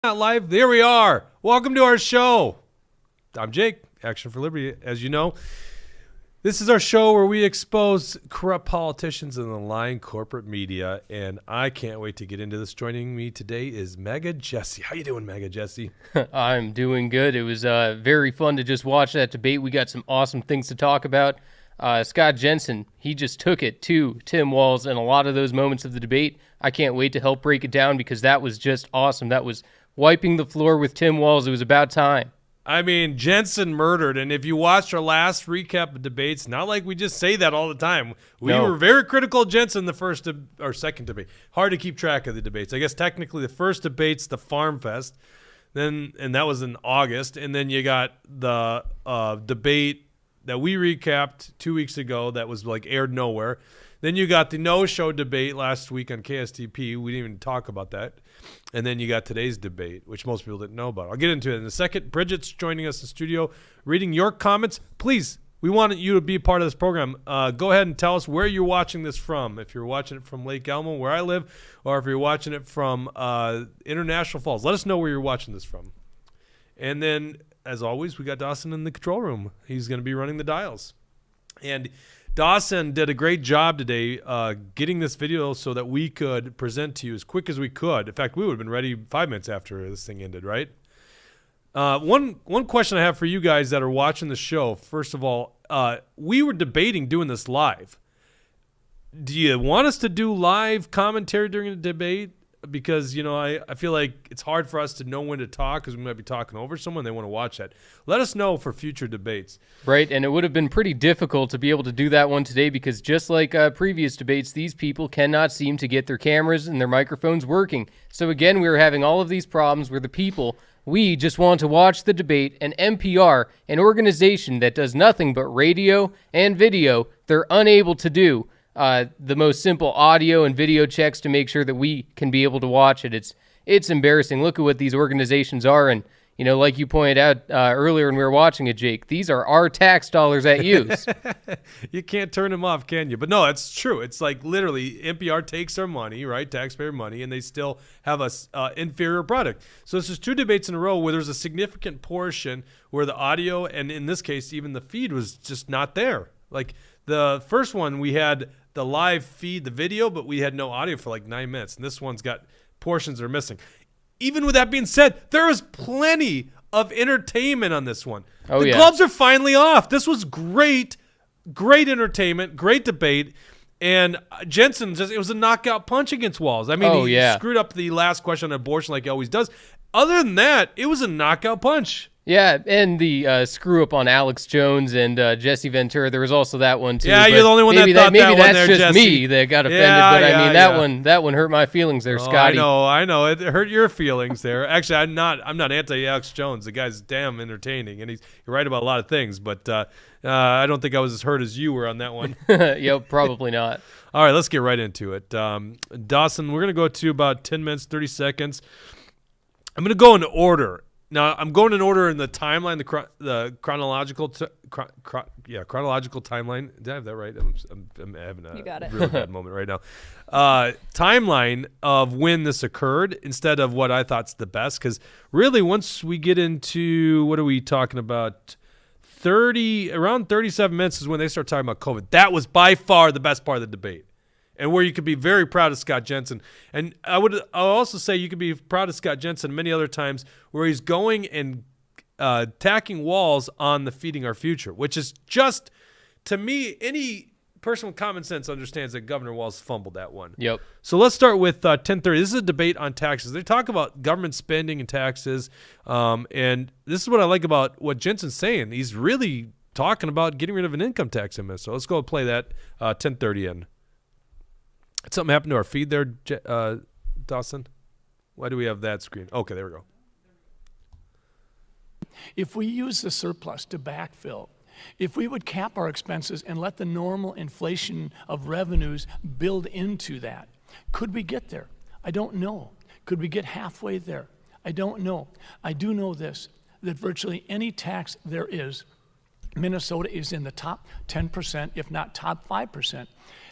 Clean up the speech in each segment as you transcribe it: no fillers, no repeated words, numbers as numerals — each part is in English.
Not live. There we are. Welcome to our show. I'm Jake, Action for Liberty, as you know. This is our show where we expose corrupt politicians and the lying corporate media, and I can't wait to get into this. Joining me today is MAGA Jesse. How you doing, MAGA Jesse? I'm doing good. It was very fun to just watch that debate. We got some awesome things to talk about. Scott Jensen, he just took it to Tim Walz, and a lot of those moments of the debate, I can't wait to help break it down because that was just awesome. That was wiping the floor with Tim Walz. It was about time. I mean, Jensen murdered, and if you watched our last recap of debates, not like we just say that all the time. We were very critical of Jensen the first or second debate. Hard to keep track of the debates. I guess technically the first debate's the Farm Fest, and that was in August, and then you got the debate that we recapped 2 weeks ago that was like aired nowhere. Then you got the no-show debate last week on KSTP. We didn't even talk about that. And then you got today's debate, which most people didn't know about. I'll get into it in a second. Bridget's joining us in the studio, reading your comments. Please, we want you to be a part of this program. Go ahead and tell us where you're watching this from. If you're watching it from Lake Elmo, where I live, or if you're watching it from International Falls, let us know where you're watching this from. And then, as always, we got Dawson in the control room. He's going to be running the dials. And Dawson did a great job today getting this video so that we could present to you as quick as we could. In fact, we would have been ready 5 minutes after this thing ended, right? One question I have for you guys that are watching the show, first of all, we were debating doing this live. Do you want us to do live commentary during the debate? Because, you know, I feel like it's hard for us to know when to talk because we might be talking over someone. They want to watch that. Let us know for future debates. Right, and it would have been pretty difficult to be able to do that one today because just like previous debates, these people cannot seem to get their cameras and their microphones working. So again, we were having all of these problems where the people, we just want to watch the debate, and NPR, an organization that does nothing but radio and video, they're unable to do the most simple audio and video checks to make sure that we can be able to watch it. It's embarrassing. Look at what these organizations are, and you know, like you pointed out earlier when we were watching it, Jake, these are our tax dollars at use. You can't turn them off, can you? But no, it's true. It's like literally NPR takes our money, right, taxpayer money, and they still have a inferior product. So this is two debates in a row where there's a significant portion where the audio, and in this case, even the feed was just not there. Like the first one, we had the live feed, the video, but we had no audio for like 9 minutes. And this one's got portions that are missing. Even with that being said, there was plenty of entertainment on this one. Oh, the gloves are finally off. This was great, great entertainment, great debate. And Jensen, it was a knockout punch against Walz. I mean, he screwed up the last question on abortion like he always does. Other than that, it was a knockout punch. Yeah, and the screw up on Alex Jones and Jesse Ventura. There was also that one too. Yeah, you're the only one that thought that one there, Maybe that's just Jesse. me that got offended, but I mean that one hurt my feelings there, Scotty. I know, it hurt your feelings there. Actually, I'm not anti Alex Jones. The guy's damn entertaining, and he's right about a lot of things. But I don't think I was as hurt as you were on that one. Yep, probably not. All right, let's get right into it. Dawson, we're gonna go to about 10 minutes, 30 seconds. I'm gonna go in order. Now, I'm going in order in the timeline, the chronological chronological timeline. Did I have that right? I'm having a really bad moment right now. Timeline of when this occurred instead of what I thought's the best. Because really, once we get into, what are we talking about? Around 37 minutes is when they start talking about COVID. That was by far the best part of the debate. And where you could be very proud of Scott Jensen. And I'll also say you could be proud of Scott Jensen many other times where he's going and attacking Walz on the Feeding Our Future, which is just, to me, any person with common sense understands that Governor Walz fumbled that one. Yep. So let's start with 10:30. This is a debate on taxes. They talk about government spending and taxes. And this is what I like about what Jensen's saying. He's really talking about getting rid of an income tax in this. So let's go play that 10:30 in. Something happened to our feed there, Dawson? Why do we have that screen? Okay, there we go. If we use the surplus to backfill, if we would cap our expenses and let the normal inflation of revenues build into that, could we get there? I don't know. Could we get halfway there? I don't know. I do know this, that virtually any tax there is, Minnesota is in the top 10%, if not top 5%.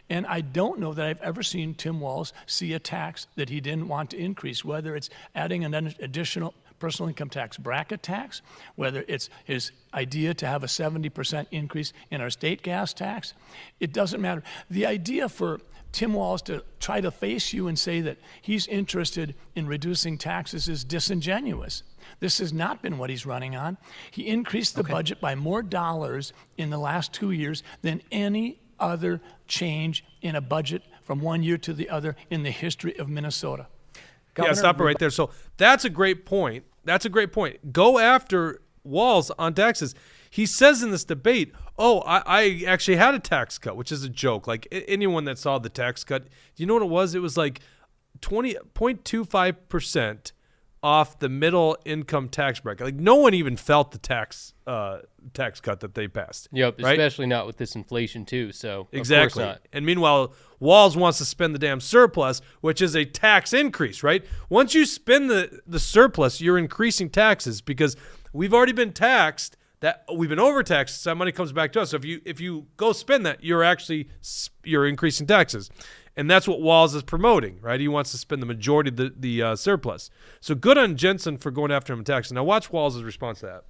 And I don't know that I've ever seen Tim Walz see a tax that he didn't want to increase, whether it's adding an additional personal income tax bracket tax, whether it's his idea to have a 70% increase in our state gas tax. It doesn't matter. The idea for Tim Walz to try to face you and say that he's interested in reducing taxes is disingenuous. This has not been what he's running on. He increased the budget by more dollars in the last 2 years than any other change in a budget from one year to the other in the history of Minnesota. Yeah, stop it right there. So that's a great point. That's a great point. Go after Walz on taxes. He says in this debate, oh, I actually had a tax cut, which is a joke. Like anyone that saw the tax cut, do you know what it was? It was like 20.25% off the middle income tax bracket. Like no one even felt the tax cut that they passed. Yep, right? Especially not with this inflation too. So exactly. Of course not. And meanwhile, Walz wants to spend the damn surplus, which is a tax increase, right? Once you spend the surplus, you're increasing taxes because we've already been taxed. That we've been overtaxed, so that money comes back to us. So if you go spend that, you're increasing taxes, and that's what Walz is promoting, right? He wants to spend the majority of the surplus. So good on Jensen for going after him in taxes. Now watch Walz's response to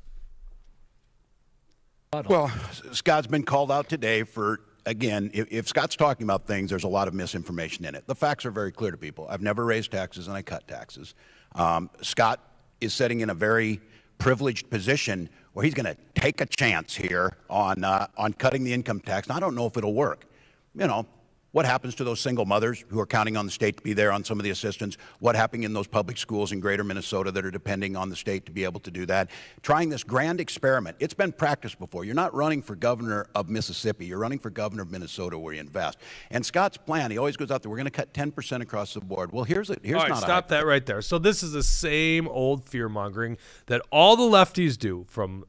that. Well, Scott's been called out today for, again, if Scott's talking about things, there's a lot of misinformation in it. The facts are very clear to people. I've never raised taxes and I cut taxes. Scott is sitting in a very privileged position where he's going to take a chance here on cutting the income tax. And I don't know if it'll work. You know, what happens to those single mothers who are counting on the state to be there on some of the assistance? What happened in those public schools in greater Minnesota that are depending on the state to be able to do that? Trying this grand experiment. It's been practiced before. You're not running for governor of Mississippi. You're running for governor of Minnesota where you invest. And Scott's plan, he always goes out there, we're going to cut 10% across the board. Well, here's all right, not stop that right there. So this is the same old fear-mongering that all the lefties do, from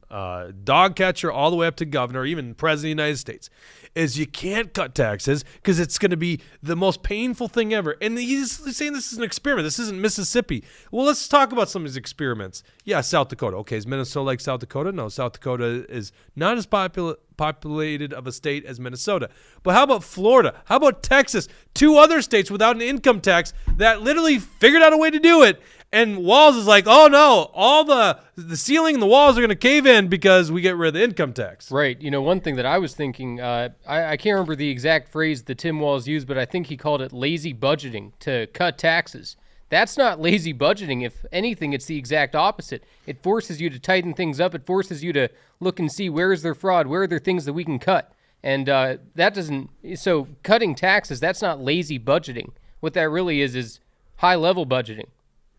dog catcher all the way up to governor, even president of the United States, is you can't cut taxes because it's going to be the most painful thing ever. And he's saying this is an experiment. This isn't Mississippi. Well, let's talk about some of these experiments. Yeah, South Dakota. Okay, is Minnesota like South Dakota? No, South Dakota is not as populated of a state as Minnesota. But how about Florida? How about Texas? Two other states without an income tax that literally figured out a way to do it. And Walz is like, oh no, all the ceiling and the walls are going to cave in because we get rid of the income tax. Right. You know, one thing that I was thinking, I can't remember the exact phrase that Tim Walz used, but I think he called it lazy budgeting to cut taxes. That's not lazy budgeting. If anything, it's the exact opposite. It forces you to tighten things up. It forces you to look and see where is there fraud, where are there things that we can cut. And that doesn't, so cutting taxes, that's not lazy budgeting. What that really is high-level budgeting.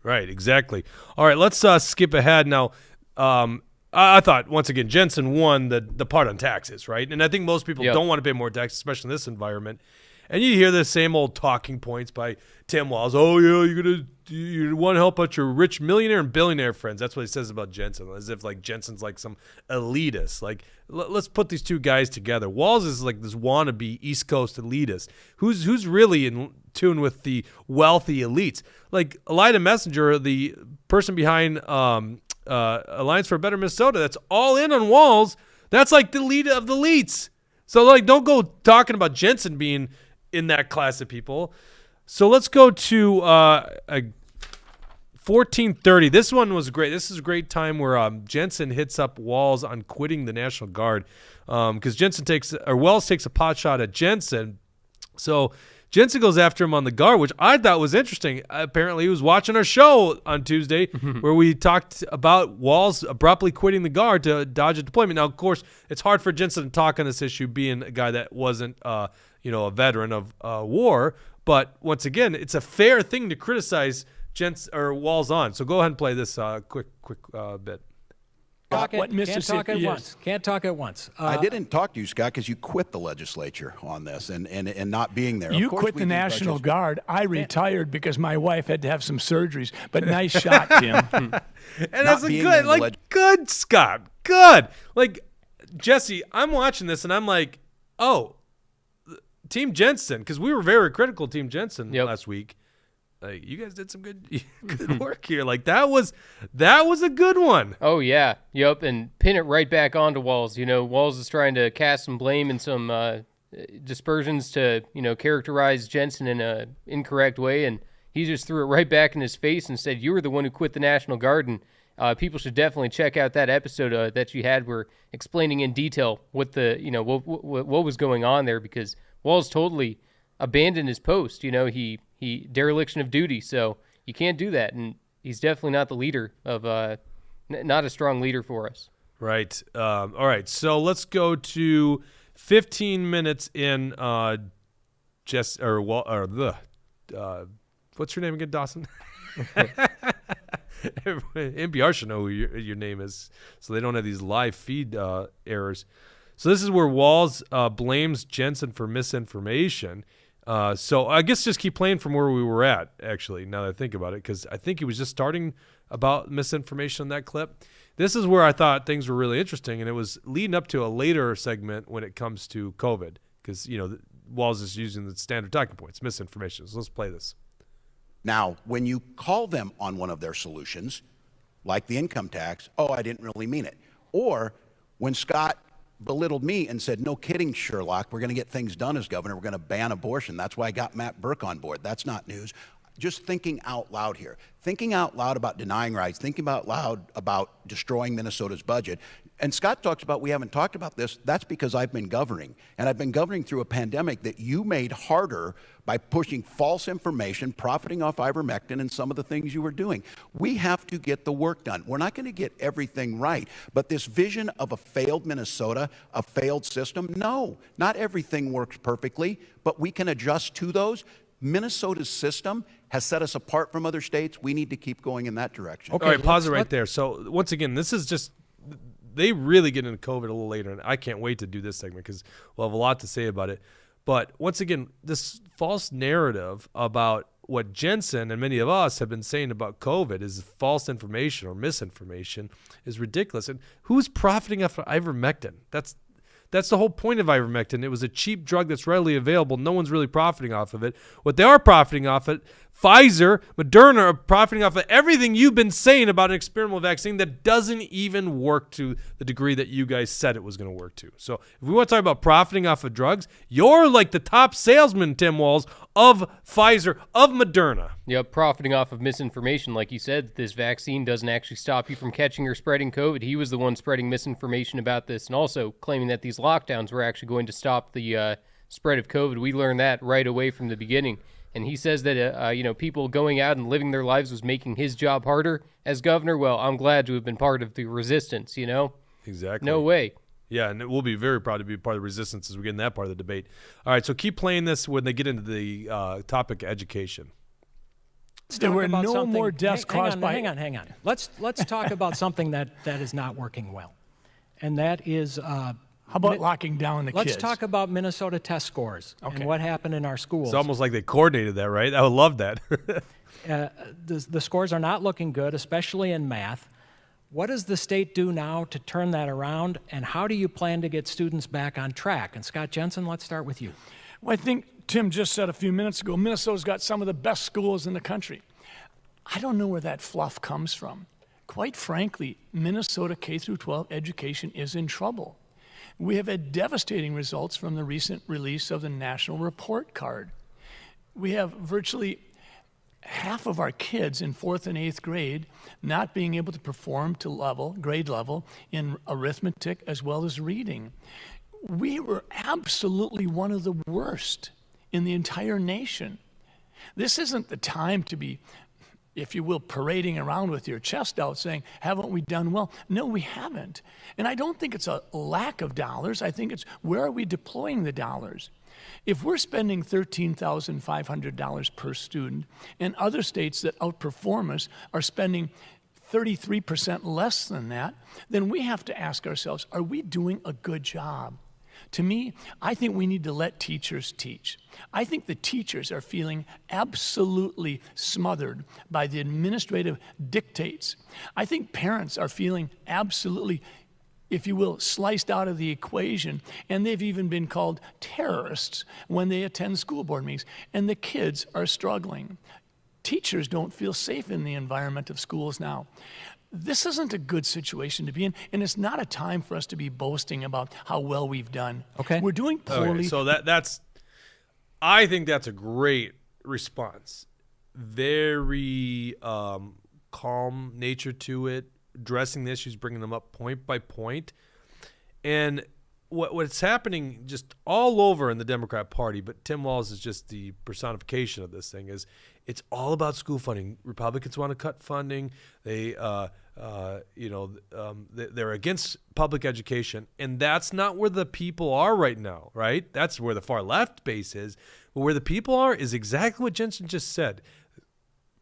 Right, exactly. All right, let's skip ahead now. I thought, once again, Jensen won the part on taxes, right? And I think most people don't want to pay more taxes, especially in this environment. And you hear the same old talking points by Tim Walz. Oh, yeah, you want to help out your rich millionaire and billionaire friends. That's what he says about Jensen, as if like Jensen's like some elitist. Like, let's put these two guys together. Walz is like this wannabe East Coast elitist who's really in tune with the wealthy elites. Like Elida Messenger, the person behind Alliance for a Better Minnesota, that's all in on Walz. That's like the leader of the elites. So like, don't go talking about Jensen being in that class of people. So let's go to 1430. This one was great. This is a great time where Jensen hits up Walz on quitting the National Guard because Walz takes a pot shot at Jensen. So Jensen goes after him on the guard, which I thought was interesting. Apparently, he was watching our show on Tuesday where we talked about Walz abruptly quitting the guard to dodge a deployment. Now, of course, it's hard for Jensen to talk on this issue, being a guy that wasn't, a veteran of war. But once again, it's a fair thing to criticize Walz on. So go ahead and play this quick bit. Can't talk at once. Can't talk at once. I didn't talk to you, Scott, because you quit the legislature on this and not being there. You quit the National Guard. I retired because my wife had to have some surgeries. But nice shot, Tim. And that's good, Scott. Good. Like, Jesse, I'm watching this and I'm like, oh, Team Jensen, because we were very critical of Team Jensen last week. Like, you guys did some good work here. Like, that was a good one. Oh, yeah. Yep, and pin it right back onto Walz. You know, Walz is trying to cast some blame and some dispersions to, characterize Jensen in a incorrect way, and he just threw it right back in his face and said, "You were the one who quit the National Guard." And people should definitely check out that episode that you had where explaining in detail what the, what was going on there, because Walz totally abandoned his post. He dereliction of duty. So you can't do that, and he's definitely not the leader of not a strong leader for us. Right. All right. So let's go to 15 minutes in. What's your name again, Dawson? NPR should know who your name is, so they don't have these live feed errors. So this is where Walz blames Jensen for misinformation. So I guess just keep playing from where we were at, actually, now that I think about it, because I think he was just starting about misinformation in that clip. This is where I thought things were really interesting, and it was leading up to a later segment when it comes to COVID, because, Walz is using the standard talking points, misinformation. So let's play this. Now, when you call them on one of their solutions, like the income tax, oh, I didn't really mean it. Or when Scott belittled me and said, no kidding, Sherlock, we're going to get things done as governor. We're going to ban abortion. That's why I got Matt Burke on board. That's not news. Just thinking out loud here. Thinking out loud about denying rights, thinking out loud about destroying Minnesota's budget. And Scott talks about, we haven't talked about this. That's because I've been governing. And I've been governing through a pandemic that you made harder by pushing false information, profiting off ivermectin and some of the things you were doing. We have to get the work done. We're not going to get everything right. But this vision of a failed Minnesota, a failed system, no, not everything works perfectly, but we can adjust to those. Minnesota's system has set us apart from other states. We need to keep going in that direction. Okay, all right, pause it right there. So once again, this is just, they really get into COVID a little later, and I can't wait to do this segment because we'll have a lot to say about it. But once again, this false narrative about what Jensen and many of us have been saying about COVID is false information or misinformation is ridiculous. And who's profiting off of ivermectin? That's the whole point of ivermectin. It was a cheap drug that's readily available. No one's really profiting off of it. What they are profiting off it, Pfizer, Moderna are profiting off of everything you've been saying about an experimental vaccine that doesn't even work to the degree that you guys said it was going to work to. So if we want to talk about profiting off of drugs, you're like the top salesman, Tim Walz, of Pfizer, of Moderna. Yep, profiting off of misinformation. Like you said, this vaccine doesn't actually stop you from catching or spreading COVID. He was the one spreading misinformation about this and also claiming that these lockdowns were actually going to stop the spread of COVID. We learned that right away from the beginning. And he says that, people going out and living their lives was making his job harder as governor. Well, I'm glad to have been part of the resistance, Exactly. No way. Yeah, and we'll be very proud to be part of the resistance as we get in that part of the debate. All right, so keep playing this when they get into the topic education. There were no more deaths caused by... Hang on. Let's talk about something that is not working well, and that is... How about locking down the kids? Let's talk about Minnesota test scores and what happened in our schools. It's almost like they coordinated that, right? I would love that. The scores are not looking good, especially in math. What does the state do now to turn that around, and how do you plan to get students back on track? And Scott Jensen, let's start with you. Well, I think Tim just said a few minutes ago, Minnesota's got some of the best schools in the country. I don't know where that fluff comes from. Quite frankly, Minnesota K-12 education is in trouble. We have had devastating results from the recent release of the National Report Card. We have virtually half of our kids in 4th and 8th grade not being able to perform to grade level in arithmetic as well as reading. We were absolutely one of the worst in the entire nation. This isn't the time to be, if you will, parading around with your chest out saying, haven't we done well? No, we haven't. And I don't think it's a lack of dollars. I think it's where are we deploying the dollars? If we're spending $13,500 per student and other states that outperform us are spending 33% less than that, then we have to ask ourselves, are we doing a good job? To me, I think we need to let teachers teach. I think the teachers are feeling absolutely smothered by the administrative dictates. I think parents are feeling absolutely, if you will, sliced out of the equation, and they've even been called terrorists when they attend school board meetings, and the kids are struggling. Teachers don't feel safe in the environment of schools now. This isn't a good situation to be in, and it's not a time for us to be boasting about how well we've done. Okay. We're doing poorly. Okay, so I think that's a great response. Very calm nature to it, addressing the issues, bringing them up point by point. And what's happening just all over in the Democrat Party, but Tim Walz is just the personification of this thing, is it's all about school funding. Republicans want to cut funding. They're against public education, and that's not where the people are right now, right? That's where the far left base is. But where the people are is exactly what Jensen just said.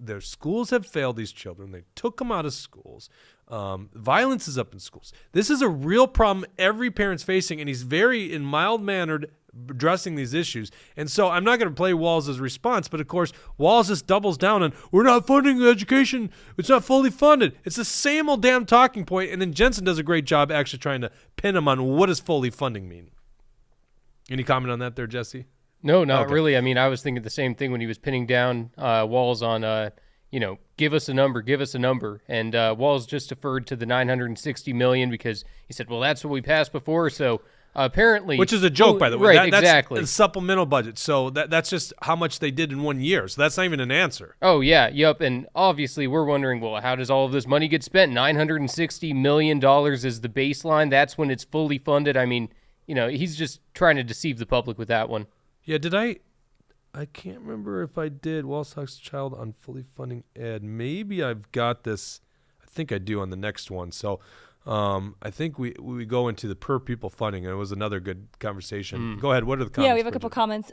Their schools have failed these children. They took them out of schools. Violence is up in schools. This is a real problem every parent's facing, and he's very, in mild-mannered, addressing these issues. And so I'm not going to play Walz's response, but of course, Walz just doubles down on, we're not funding education. It's not fully funded. It's the same old damn talking point, and then Jensen does a great job actually trying to pin him on what does fully funding mean. Any comment on that there, Jesse? No, not really. I mean, I was thinking the same thing when he was pinning down Walz on, give us a number. And Walz just deferred to the $960 million because he said, well, that's what we passed before. So apparently, which is a joke, by the way. Right, exactly. That's a supplemental budget. So that's just how much they did in 1 year. So that's not even an answer. Oh, yeah. Yep. And obviously, we're wondering, well, how does all of this money get spent? $960 million is the baseline. That's when it's fully funded. I mean, he's just trying to deceive the public with that one. Yeah, did I can't remember if I did Walz talks child on fully funding ed. Maybe I've got this. I think I do on the next one. So I think we go into the per pupil funding, and it was another good conversation. Go ahead. What are the comments? Yeah, we have a couple comments.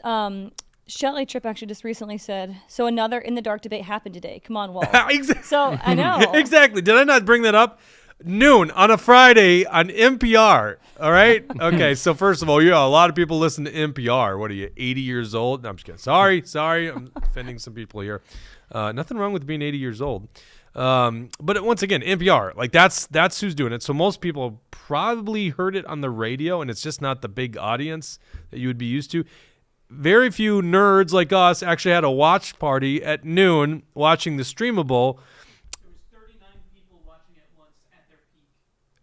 Shelly Tripp actually just recently said, so another In the Dark debate happened today. Come on, Walz. Exactly. So I know. Exactly. Did I not bring that up? Noon on a Friday on NPR. All right. Okay. So first of all, a lot of people listen to NPR. What are you, 80 years old? No, I'm just kidding. Sorry. I'm offending some people here. Nothing wrong with being 80 years old. But once again, NPR, like that's who's doing it. So most people probably heard it on the radio, and it's just not the big audience that you would be used to. Very few nerds like us actually had a watch party at noon watching the streamable.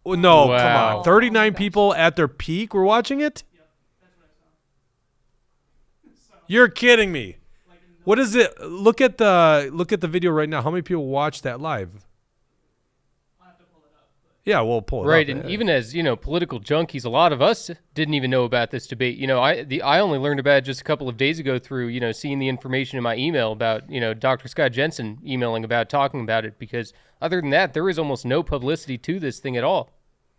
No, wow. Come on. 39 people at their peak were watching it? Yep, that's what I saw. You're kidding me. What is it? Look at the video right now. How many people watched that live? I'll have to pull it up. Yeah, we'll pull it up. Right, and even as, political junkies, a lot of us didn't even know about this debate. I only learned about it just a couple of days ago through, seeing the information in my email about, Dr. Scott Jensen talking about it, because other than that, there is almost no publicity to this thing at all.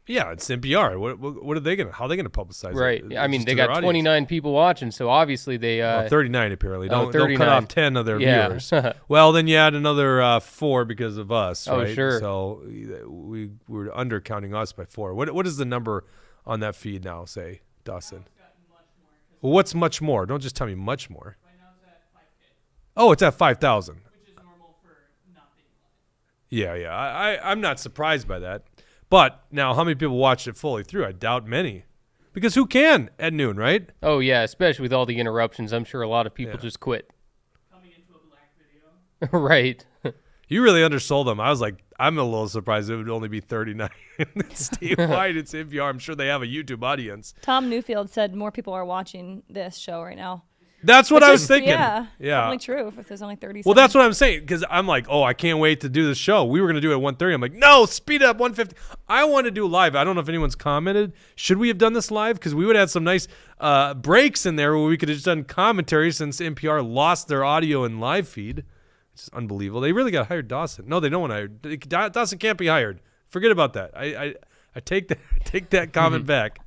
Yeah, it's NPR. What are how are they gonna publicize right. it? I mean, Just they to their got audience. 29 people watching, so obviously they... 39 apparently. Don't 39. cut off 10 of their viewers. Well, then you add another 4 because of us, right? Oh, sure. So we're undercounting us by 4. What is the number on that feed now, say, Dawson? Well, what's much more? Don't just tell me much more. Right now it's at 5K, Oh, it's at 5,000. which is normal for not being live. Yeah. I'm not surprised by that. But now, how many people watched it fully through? I doubt many. Because who can at noon, right? Oh, yeah, especially with all the interruptions. I'm sure a lot of people just quit. Coming into a black video. Right. You really undersold them. I was like, I'm a little surprised it would only be 39 statewide. It's NPR. I'm sure they have a YouTube audience. Tom Newfield said more people are watching this show right now. That's what I was thinking. Yeah. Yeah. Only true if there's only 30. Well, that's what I'm saying, because I'm like, I can't wait to do the show. We were going to do it at 1:30. I'm like, no, speed up, 1:50. I want to do live. I don't know if anyone's commented. Should we have done this live? Because we would have had some nice breaks in there where we could have just done commentary since NPR lost their audio and live feed. It's just unbelievable. They really got hired Dawson. No, they don't want to hire. Dawson can't be hired. Forget about that. I take that comment back.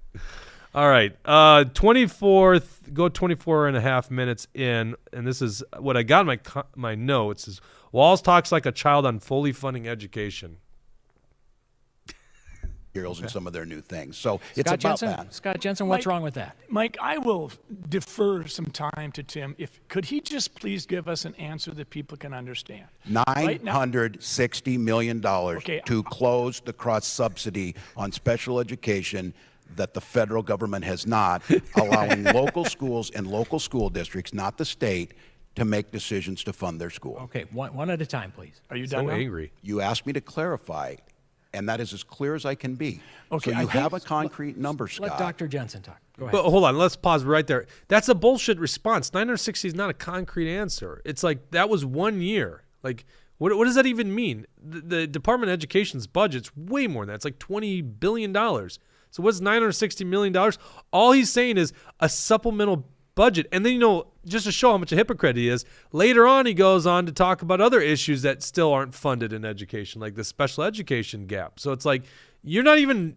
All right, 24th, go 24 and a half minutes in, and this is what I got in my notes is Walz talks like a child on fully funding education. And some of their new things. So it's Scott about Jensen, that. Scott Jensen, what's wrong with that? Mike, I will defer some time to Tim. Could he just please give us an answer that people can understand? $960 million Okay. to close the cross subsidy on special education that the federal government has not, allowing local schools and local school districts, not the state, to make decisions to fund their school. Okay, one at a time, please. Are you done So now? angry. You asked me to clarify. And that is as clear as I can be. Okay, So I you think- have a concrete number, Scott. Let Dr. Jensen talk. Go ahead. But hold on, let's pause right there. That's a bullshit response. 960 is not a concrete answer. It's like that was 1 year. Like, what does that even mean? The Department of Education's budget's way more than that. It's like $20 billion. So what's $960 million? All he's saying is a supplemental budget. And then, just to show how much a hypocrite he is, later on he goes on to talk about other issues that still aren't funded in education, like the special education gap. So it's like, you're not going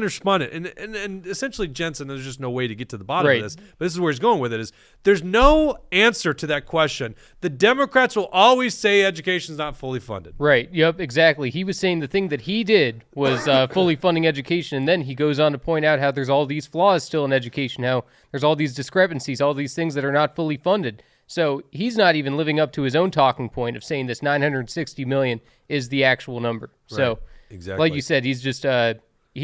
to respond it. And essentially, Jensen, there's just no way to get to the bottom Right. of this. But this is where he's going with it, is there's no answer to that question. The Democrats will always say education's not fully funded. Right. Yep. Exactly. He was saying the thing that he did was fully funding education, and then he goes on to point out how there's all these flaws still in education, how there's all these discrepancies, all these things that are not fully funded. So he's not even living up to his own talking point of saying this 960 million is the actual number. So, Exactly. like you said, he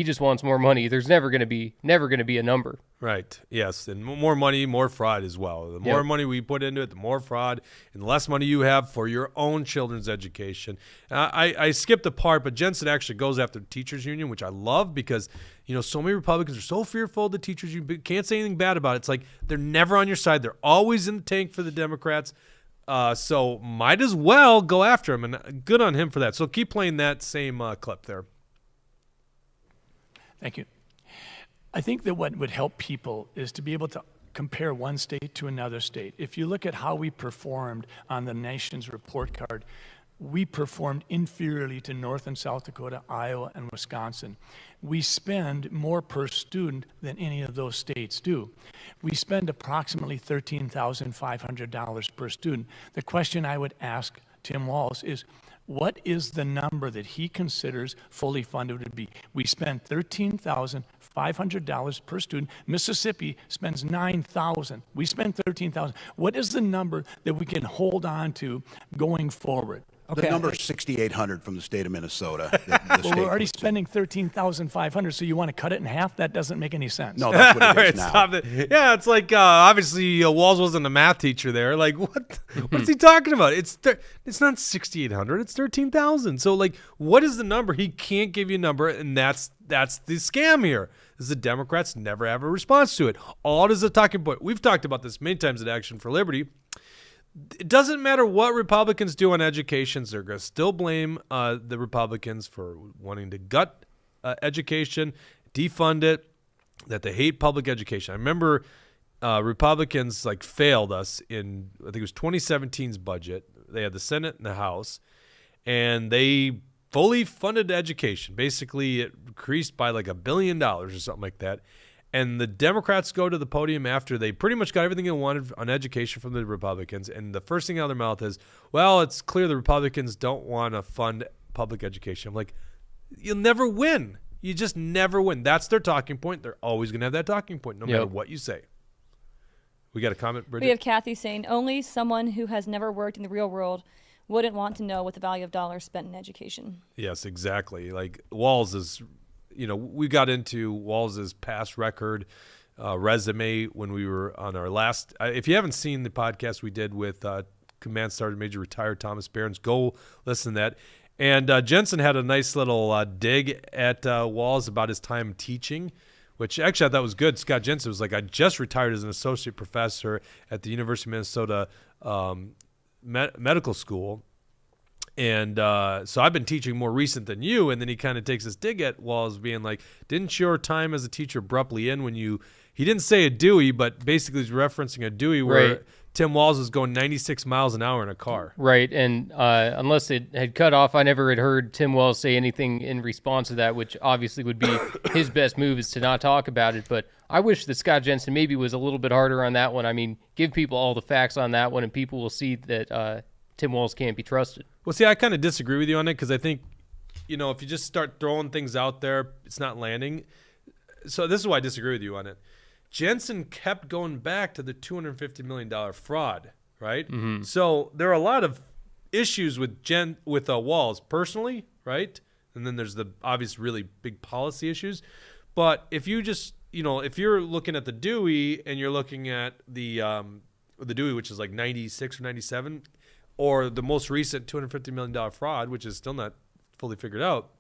just wants more money. There's never going to be a number. Right. Yes. And more money, more fraud as well. The more money we put into it, the more fraud, and the less money you have for your own children's education. I skipped a part, but Jensen actually goes after the teachers union, which I love because, so many Republicans are so fearful of the teachers union, can't say anything bad about it. It's like they're never on your side. They're always in the tank for the Democrats. So might as well go after him, and good on him for that. So keep playing that same clip there. Thank you. I think that what would help people is to be able to compare one state to another state. If you look at how we performed on the nation's report card, we performed inferiorly to North and South Dakota, Iowa, and Wisconsin. We spend more per student than any of those states do. We spend approximately $13,500 per student. The question I would ask Tim Walz is, what is the number that he considers fully funded would be? We spend $13,500 per student. Mississippi spends $9,000. We spend $13,000. What is the number that we can hold on to going forward? The number is 6,800 from the state of Minnesota. Well, we're already spending $13,500, so you want to cut it in half? That doesn't make any sense. No, that's what All it right, is now. stop it. Yeah, it's like obviously Walz wasn't a math teacher there. Like, what's he talking about? It's not 6,800. It's 13,000. So like, what is the number? He can't give you a number, and that's the scam here. Is the Democrats never have a response to it. All it is a talking point. We've talked about this many times at Action for Liberty. It doesn't matter what Republicans do on education. They're going to still blame the Republicans for wanting to gut education, defund it, that they hate public education. I remember Republicans failed us in, I think it was 2017's budget. They had the Senate and the House, and they fully funded education. Basically, it increased by $1 billion or something like that. And the Democrats go to the podium after they pretty much got everything they wanted on education from the Republicans. And the first thing out of their mouth is, well, it's clear the Republicans don't want to fund public education. I'm like, you'll never win. You just never win. That's their talking point. They're always going to have that talking point no matter what you say. We got a comment, Bridget? We have Kathy saying, only someone who has never worked in the real world wouldn't want to know what the value of dollars spent in education. Yes, exactly. Like Walz is... we got into Walz's past record resume when we were on our last. If you haven't seen the podcast we did with Command Sergeant Major retired Thomas Behrens, go listen to that. And Jensen had a nice little dig at Walz about his time teaching, which actually I thought was good. Scott Jensen was like, I just retired as an associate professor at the University of Minnesota Medical School. And so I've been teaching more recent than you. And then he kind of takes this dig at Walz being like, didn't your time as a teacher abruptly end when he didn't say a Dewey, but basically he's referencing a Dewey where Tim Walz was going 96 miles an hour in a car. Right. And unless it had cut off, I never had heard Tim Walz say anything in response to that, which obviously would be his best move is to not talk about it. But I wish that Scott Jensen maybe was a little bit harder on that one. I mean, give people all the facts on that one and people will see that Tim Walz can't be trusted. Well, see, I kind of disagree with you on it because I think, if you just start throwing things out there, it's not landing. So this is why I disagree with you on it. Jensen kept going back to the $250 million fraud, right? Mm-hmm. So there are a lot of issues with Walz personally, right? And then there's the obvious really big policy issues. But if you just, if you're looking at the Dewey and you're looking at the Dewey, which is 96 or 97, or the most recent $250 million fraud, which is still not fully figured out,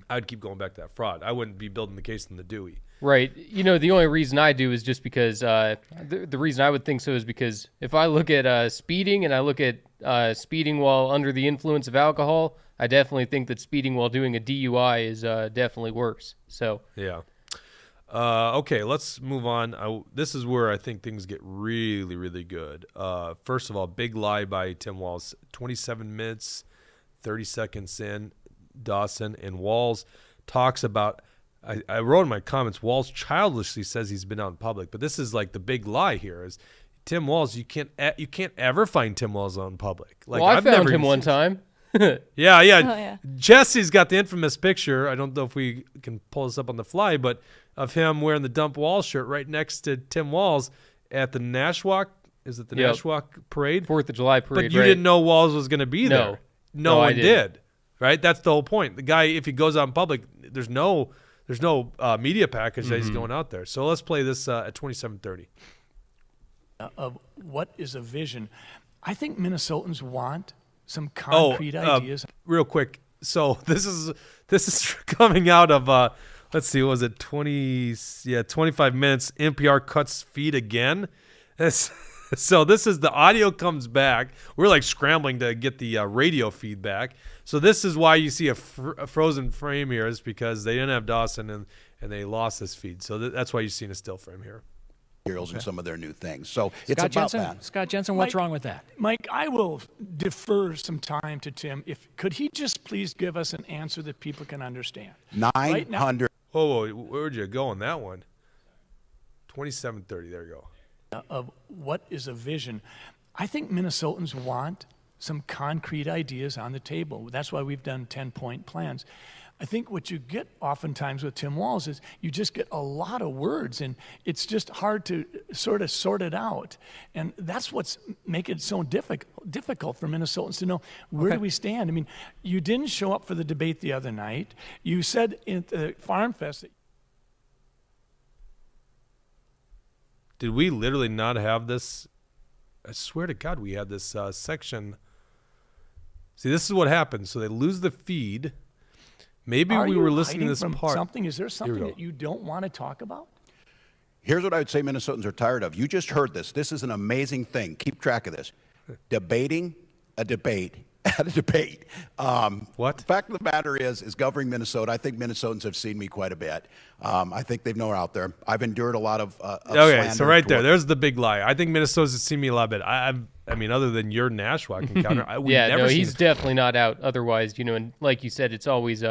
I'd keep going back to that fraud. I wouldn't be building the case in the Dewey. Right. You know, the only reason I do is just because the reason I would think so is because if I look at speeding and I look at speeding while under the influence of alcohol, I definitely think that speeding while doing a DUI is definitely worse. So yeah. Okay, let's move on. This is where I think things get really, really good. First of all, big lie by Tim Walz. 27 minutes, 30 seconds in, Dawson and Walz talks about. I wrote in my comments, Walz childishly says he's been out in public, but this is like the big lie here is Tim Walz. You can't ever find Tim Walz out in public. Like, well, I found him one time. Yeah. Oh, yeah. Jesse's got the infamous picture. I don't know if we can pull this up on the fly, but of him wearing the Dump Walz shirt right next to Tim Walz at the Nashwauk. Is it the Nashwauk parade? 4th of July parade. But you didn't know Walz was going to be there. No one did. Right? That's the whole point. The guy, if he goes out in public, there's no media package that he's going out there. So let's play this at 27:30. Of what is a vision? I think Minnesotans want some concrete ideas. Real quick. So this is coming out of let's see, what was it 25 minutes. NPR cuts feed again. So this is the audio comes back. We're like scrambling to get the radio feedback. So this is why you see a frozen frame here, is because they didn't have Dawson and they lost this feed. So that's why you're seeing a still frame here. And some of their new things. So it's Scott about Jensen, that. Scott Jensen, what's wrong with that? Mike, I will defer some time to Tim. Could he just please give us an answer that people can understand? 900. Whoa, where'd you go on that one? 27:30. There you go. Of what is a vision? I think Minnesotans want some concrete ideas on the table. That's why we've done 10-point plans. I think what you get oftentimes with Tim Walz is you just get a lot of words, and it's just hard to sort of sort it out. And that's what's making it so difficult for Minnesotans to know where do we stand. I mean, you didn't show up for the debate the other night. You said at the Farm Fest that Did we literally not have this? I swear to God, we had this section. See, this is what happens. So they lose the feed. Maybe we were listening to this part. Something? Is there something that you don't want to talk about? Here's what I would say Minnesotans are tired of. You just heard this. This is an amazing thing. Keep track of this. Debating a debate at a debate. What? The fact of the matter is governing Minnesota, I think Minnesotans have seen me quite a bit. I think they know we're out there. I've endured a lot of okay, so right there's the big lie. I think Minnesotans have seen me a lot bit. I mean, other than your Nashwauk encounter, he's definitely not out. Otherwise, and like you said, it's always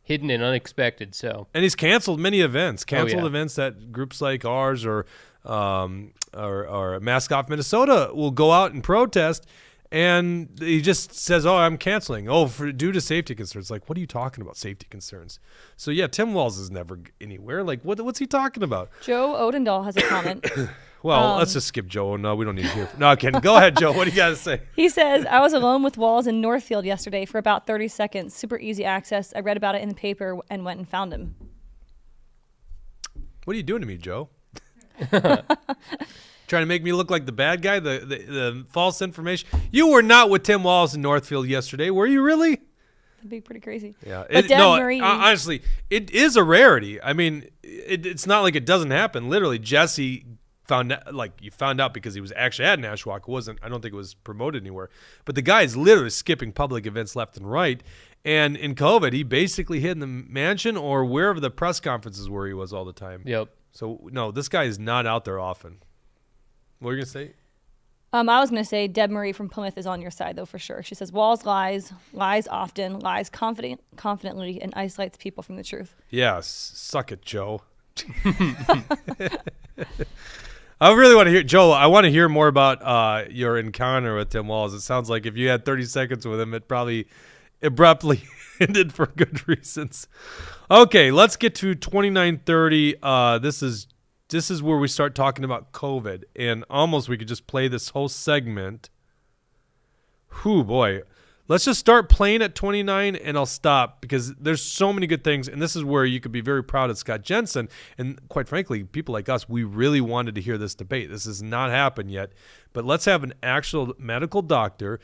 hidden and unexpected. So, and he's canceled many events. Events that groups like ours or Mask Off Minnesota will go out and protest. And he just says, "Oh, I'm canceling. Oh, due to safety concerns." Like, what are you talking about? Safety concerns? So yeah, Tim Walz is never anywhere. Like, what's he talking about? Joe Odendahl has a comment. Well, let's just skip Joe. No, we don't need to hear. No, kidding. Go ahead, Joe. What do you got to say? He says, "I was alone with Walz in Northfield yesterday for about 30 seconds. Super easy access. I read about it in the paper and went and found him." What are you doing to me, Joe? Trying to make me look like the bad guy, the false information. You were not with Tim Walz in Northfield yesterday, were you really? That'd be pretty crazy. Yeah. Marie, honestly, it is a rarity. I mean, it's not like it doesn't happen. Literally, Jesse found out because he was actually at Nashwauk. I don't think it was promoted anywhere. But the guy is literally skipping public events left and right. And in COVID, he basically hid in the mansion or wherever the press conferences were he was all the time. Yep. So, no, this guy is not out there often. What were you going to say? I was going to say Deb Marie from Plymouth is on your side, though, for sure. She says, Walz lies often, lies confidently, and isolates people from the truth. Yes. Suck it, Joe. I really want to hear, Joe, I want to hear more about your encounter with Tim Walz. It sounds like if you had 30 seconds with him, it probably abruptly ended for good reasons. Okay, let's get to 29:30. This is where we start talking about COVID, and almost we could just play this whole segment. Whew, boy. Let's just start playing at 29, and I'll stop because there's so many good things, and this is where you could be very proud of Scott Jensen. And quite frankly, people like us, we really wanted to hear this debate. This has not happened yet, but let's have an actual medical doctor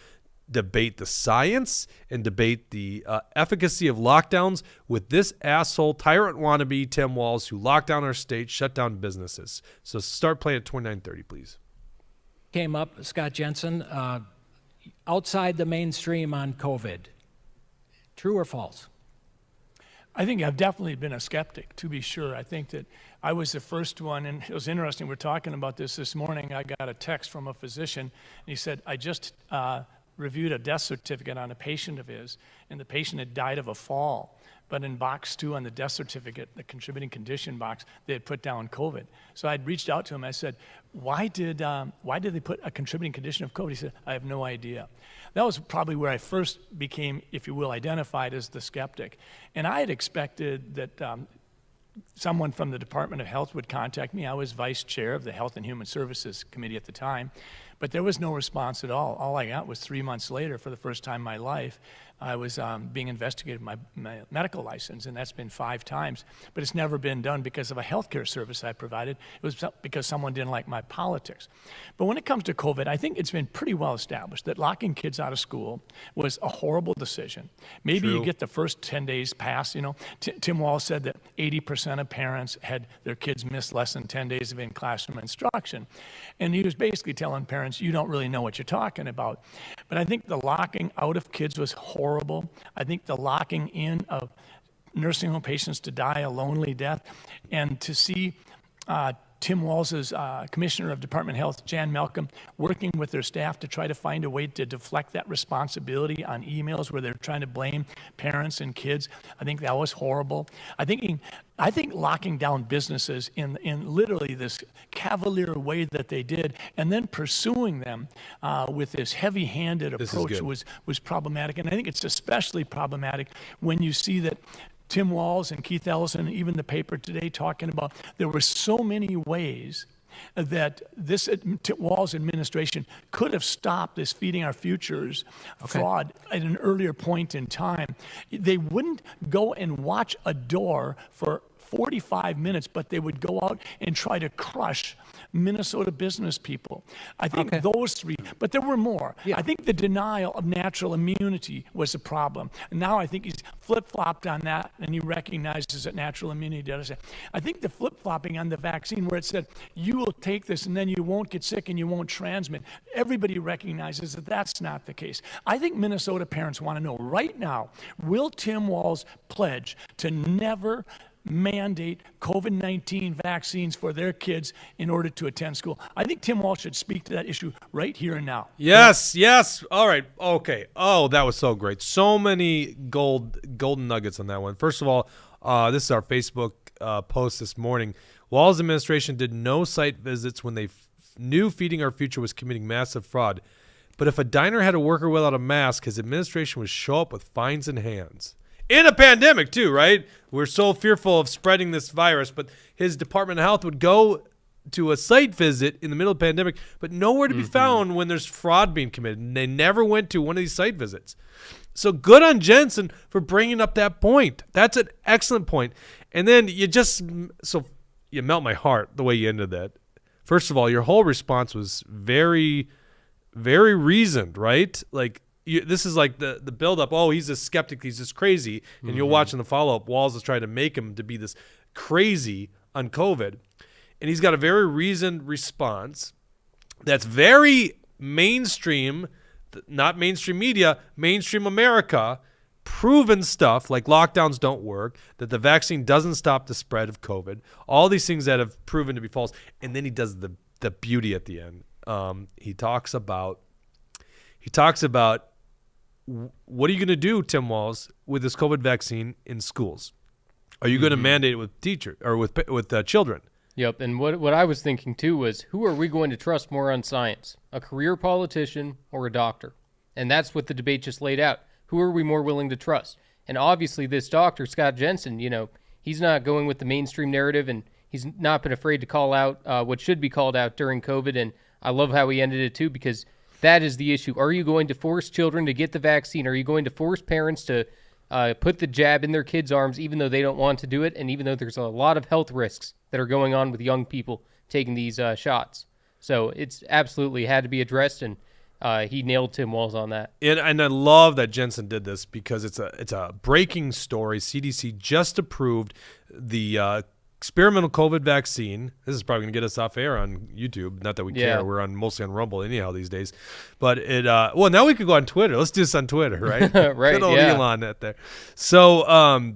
debate the science and debate the efficacy of lockdowns with this asshole tyrant wannabe Tim Walz, who locked down our state, shut down businesses. So start playing at 29:30, please. Came up, Scott Jensen, outside the mainstream on COVID. True or false? I think I've definitely been a skeptic, to be sure. I think that I was the first one, and it was interesting. We're talking about this morning. I got a text from a physician, and he said, I just reviewed a death certificate on a patient of his, and the patient had died of a fall. But in box 2 on the death certificate, the contributing condition box, they had put down COVID. So I'd reached out to him. I said, why did they put a contributing condition of COVID? He said, I have no idea. That was probably where I first became, if you will, identified as the skeptic. And I had expected that someone from the Department of Health would contact me. I was vice chair of the Health and Human Services Committee at the time. But there was no response at all. All I got was 3 months later, for the first time in my life, I was being investigated my medical license, and that's been 5 times. But it's never been done because of a healthcare service I provided. It was because someone didn't like my politics. But when it comes to COVID, I think it's been pretty well established that locking kids out of school was a horrible decision. Maybe you get the first 10 days pass. You know, Tim Walz said that 80% of parents had their kids miss less than 10 days of in-classroom instruction. And he was basically telling parents, you don't really know what you're talking about. But I think the locking out of kids was horrible. I think the locking in of nursing home patients to die a lonely death, and to see Tim Walz's Commissioner of Department of Health, Jan Malcolm, working with their staff to try to find a way to deflect that responsibility on emails where they're trying to blame parents and kids. I think that was horrible. I think locking down businesses in literally this cavalier way that they did, and then pursuing them with this heavy-handed approach was problematic. And I think it's especially problematic when you see that Tim Walz and Keith Ellison, even the paper today, talking about there were so many ways that this Walz administration could have stopped this feeding our futures fraud at an earlier point in time. They wouldn't go and watch a door for 45 minutes, but they would go out and try to crush Minnesota business people. I think those 3, but there were more. Yeah. I think the denial of natural immunity was a problem. And now I think he's flip-flopped on that, and he recognizes that natural immunity does it. I think the flip-flopping on the vaccine, where it said, you will take this and then you won't get sick and you won't transmit, everybody recognizes that that's not the case. I think Minnesota parents want to know right now, will Tim Walz pledge to never mandate COVID-19 vaccines for their kids in order to attend school? I think Tim Walz should speak to that issue right here and now. Yes. All right. Okay. Oh, that was so great. So many golden nuggets on that one. First of all, this is our Facebook post this morning. Walz administration did no site visits when they knew feeding our future was committing massive fraud. But if a diner had a worker without a mask, his administration would show up with fines in hands. In a pandemic, too, right? We're so fearful of spreading this virus, but his Department of Health would go to a site visit in the middle of the pandemic, but nowhere to be found when there's fraud being committed. And they never went to one of these site visits. So good on Jensen for bringing up that point. That's an excellent point. And then you melt my heart the way you ended that. First of all, your whole response was very, very reasoned, right? Like, this is like the build-up. Oh, he's a skeptic. He's just crazy. And you'll watch in the follow-up, Walz is trying to make him to be this crazy on COVID. And he's got a very reasoned response that's very mainstream, not mainstream media, mainstream America, proven stuff like lockdowns don't work, that the vaccine doesn't stop the spread of COVID, all these things that have proven to be false. And then he does the beauty at the end. He talks about what are you going to do, Tim Walz, with this COVID vaccine in schools? Are you going to mandate it with teachers or with children? Yep, and what I was thinking too was, who are we going to trust more on science? A career politician or a doctor? And that's what the debate just laid out. Who are we more willing to trust? And obviously this doctor, Scott Jensen, he's not going with the mainstream narrative, and he's not been afraid to call out what should be called out during COVID. And I love how he ended it too, because that is the issue. Are you going to force children to get the vaccine? Are you going to force parents to put the jab in their kids' arms even though they don't want to do it, and even though there's a lot of health risks that are going on with young people taking these shots? So it's absolutely had to be addressed, and he nailed Tim Walz on that. And I love that Jensen did this because it's a breaking story. CDC just approved the experimental COVID vaccine. This is probably going to get us off air on YouTube. Not that we care. We're mostly on Rumble anyhow these days. But well, now we could go on Twitter. Let's do this on Twitter, right? Right, Good old Elon out there. So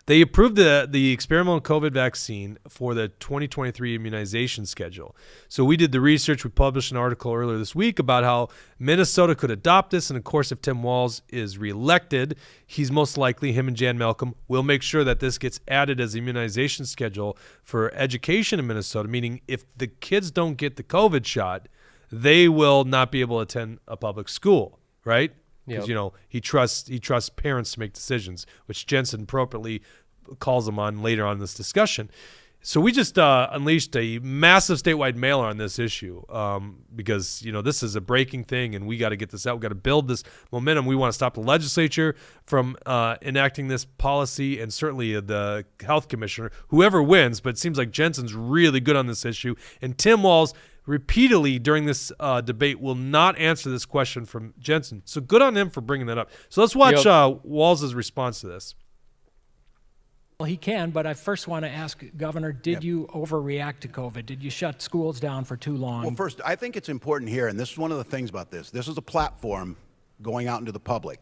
they approved the experimental COVID vaccine for the 2023 immunization schedule. So we did the research. We published an article earlier this week about how Minnesota could adopt this. And, of course, if Tim Walz is reelected, he's most likely, him and Jan Malcolm, will make sure that this gets added as immunization schedule for education in Minnesota, meaning if the kids don't get the COVID shot, they will not be able to attend a public school, right? Because, he trusts parents to make decisions, which Jensen appropriately calls them on later on in this discussion. So we just unleashed a massive statewide mailer on this issue because, this is a breaking thing, and we got to get this out. We got to build this momentum. We want to stop the legislature from enacting this policy, and certainly the health commissioner, whoever wins. But it seems like Jensen's really good on this issue, and Tim Walz repeatedly during this debate will not answer this question from Jensen. So good on him for bringing that up. So let's watch Walz's response to this. Well, he can, but I first want to ask, Governor, did you overreact to COVID? Did you shut schools down for too long? Well, first, I think it's important here, and this is one of the things about this. This is a platform going out into the public.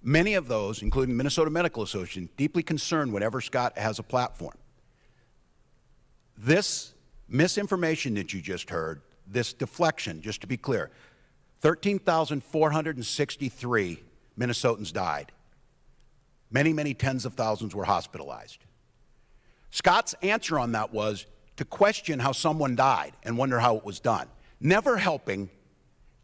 Many of those, including Minnesota Medical Association, deeply concerned whenever Scott has a platform. This misinformation that you just heard, this deflection, just to be clear, 13,463 Minnesotans died. Many, many tens of thousands were hospitalized. Scott's answer on that was to question how someone died and wonder how it was done. Never helping,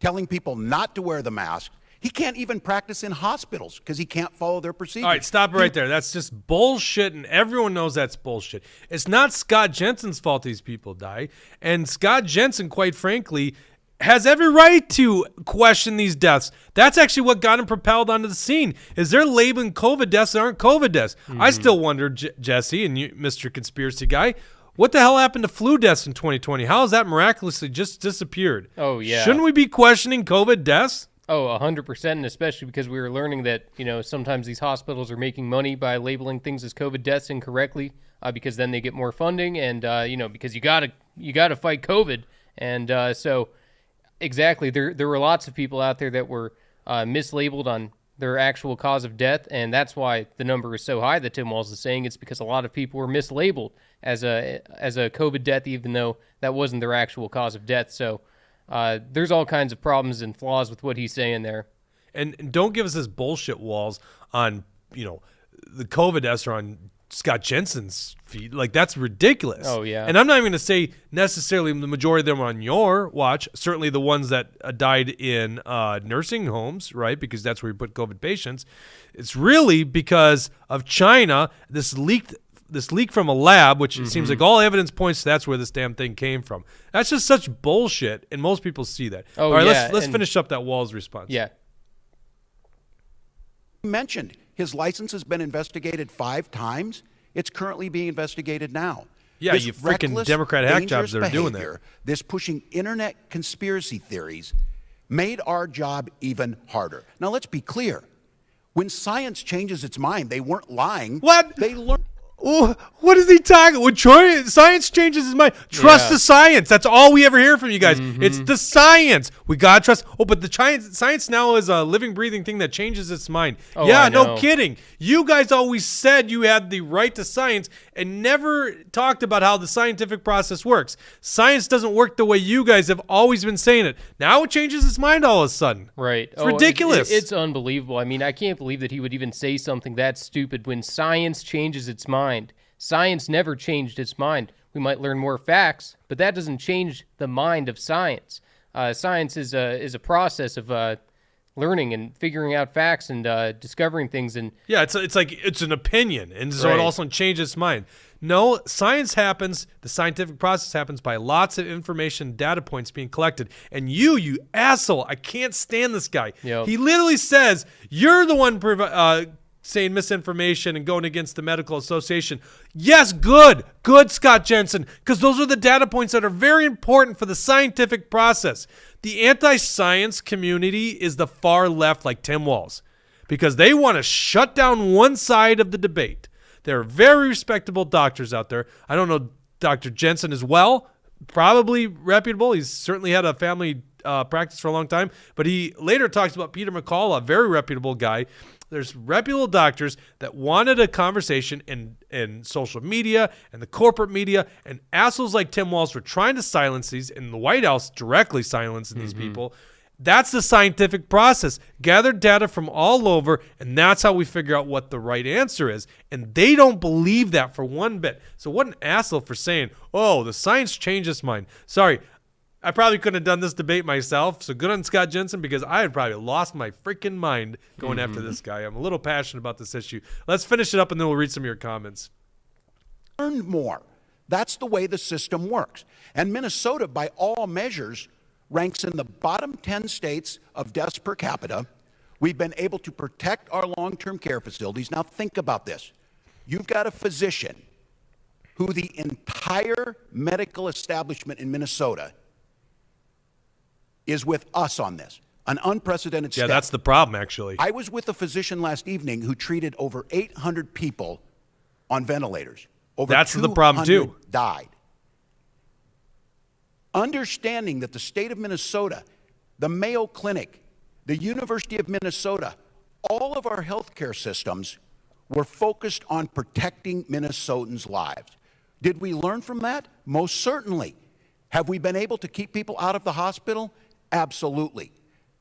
telling people not to wear the mask. He can't even practice in hospitals because he can't follow their procedures. All right, stop it right there. That's just bullshit, and everyone knows that's bullshit. It's not Scott Jensen's fault these people die, and Scott Jensen, quite frankly, has every right to question these deaths. That's actually what got him propelled onto the scene, is they're labeling COVID deaths that aren't COVID deaths. Mm-hmm. I still wonder, Jesse, and you, Mr. Conspiracy Guy, what the hell happened to flu deaths in 2020? How has that miraculously just disappeared? Oh, yeah. Shouldn't we be questioning COVID deaths? Oh, 100%, and especially because we were learning that, sometimes these hospitals are making money by labeling things as COVID deaths incorrectly because then they get more funding and, because you gotta fight COVID. And so exactly, there were lots of people out there that were mislabeled on their actual cause of death, and that's why the number is so high that Tim Walz is saying. It's because a lot of people were mislabeled as a COVID death, even though that wasn't their actual cause of death. So there's all kinds of problems and flaws with what he's saying there. And don't give us this bullshit, Walz, on the COVID deaths are on Scott Jensen's feed. Like, that's ridiculous. Oh, yeah. And I'm not even going to say necessarily the majority of them are on your watch. Certainly the ones that died in nursing homes, right? Because that's where we put COVID patients. It's really because of China, this leak from a lab, which it seems like all evidence points to that's where this damn thing came from. That's just such bullshit, and most people see that. Oh, all right, yeah, let's finish up that Walz response. Yeah. Mentioned his license has been investigated 5 times. It's currently being investigated now. Yeah, This you freaking reckless, Democrat hack jobs that are doing behavior, that. This pushing internet conspiracy theories made our job even harder. Now, let's be clear. When science changes its mind, they weren't lying. What? They learned. Oh, what is he talking? When science changes his mind, trust the science. That's all we ever hear from you guys. It's the science. We gotta trust. Oh, but the science now is a living, breathing thing that changes its mind. Oh, yeah, I know. no kidding. You guys always said you had the right to science and never talked about how the scientific process works. Science doesn't work the way you guys have always been saying it. Now it changes its mind all of a sudden. Right. It's ridiculous. It's unbelievable. I mean, I can't believe that he would even say something that stupid when science changes its mind. Science never changed its mind. We might learn more facts, but that doesn't change the mind of science. Science is a process of learning and figuring out facts and discovering things. And yeah, it's like it's an opinion, and so Right. it also changes its mind. No, science happens, the scientific process happens by lots of information, data points being collected. And you asshole, I can't stand this guy. Yep. He literally says, you're the one saying misinformation and going against the medical association. Yes, good, Scott Jensen, because those are the data points that are very important for the scientific process. The anti-science community is the far left, like Tim Walz, because they want to shut down one side of the debate. There are very respectable doctors out there. I don't know Dr. Jensen as well, probably reputable. He's certainly had a family practice for a long time, but he later talks about Peter McCall, a very reputable guy. There's reputable doctors that wanted a conversation in social media and the corporate media, and assholes like Tim Walz were trying to silence these, and the White House directly silencing these people. That's the scientific process. Gather data from all over, and that's how we figure out what the right answer is. And they don't believe that for one bit. So what an asshole for saying, oh, the science changed his mind. Sorry, I probably couldn't have done this debate myself, so good on Scott Jensen, because I had probably lost my freaking mind going after this guy. I'm a little passionate about this issue. Let's finish it up, and then we'll read some of your comments. Learn more. That's the way the system works. And Minnesota, by all measures, ranks in the bottom 10 states of deaths per capita. We've been able to protect our long-term care facilities. Now think about this. You've got a physician who the entire medical establishment in Minnesota is with us on this. An unprecedented step. Yeah, that's the problem, actually. I was with a physician last evening who treated over 800 people on ventilators. Over That's the problem, too. Died. Understanding that the state of Minnesota, the Mayo Clinic, the University of Minnesota, all of our healthcare systems were focused on protecting Minnesotans' lives. Did we learn from that? Most certainly. Have we been able to keep people out of the hospital? Absolutely.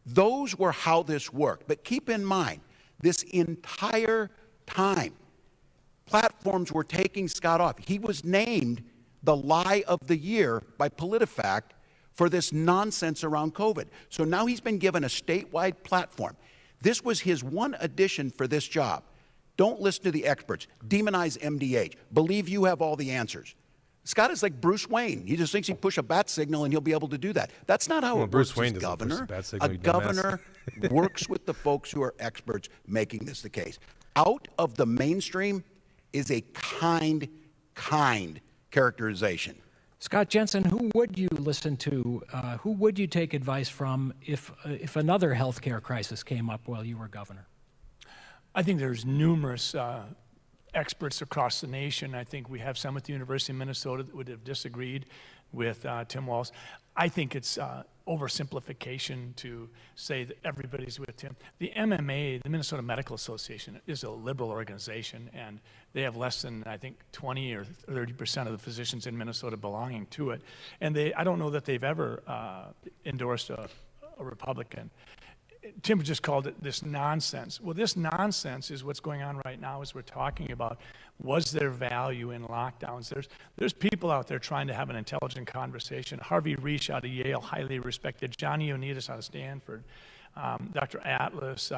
Those were how this worked. But keep in mind, this entire time, platforms were taking Scott off. He was named the lie of the year by PolitiFact for this nonsense around COVID. So now he's been given a statewide platform. This was his one addition for this job. Don't listen to the experts. Demonize MDH. Believe you have all the answers. Scott is like Bruce Wayne. He just thinks he'd push a bat signal and he'll be able to do that. That's not how it Bruce works Wayne as doesn't push governor. a bat signal, A you dumbass. governor works with the folks who are experts making this the case. Out of the mainstream is a kind characterization. Scott Jensen, who would you listen to? Who would you take advice from if another healthcare crisis came up while you were governor? I think there's numerous experts across the nation. I think we have some at the University of Minnesota that would have disagreed with Tim Walz. I think it's oversimplification to say that everybody's with Tim. The MMA, the Minnesota Medical Association, is a liberal organization, and they have less than, I think, 20 or 30% of the physicians in Minnesota belonging to it. And I don't know that they've ever endorsed a Republican. Tim just called it this nonsense. Well, this nonsense is what's going on right now as we're talking about, was there value in lockdowns? There's people out there trying to have an intelligent conversation. Harvey Reich out of Yale, highly respected. Johnny Unitas out of Stanford. Dr. Atlas,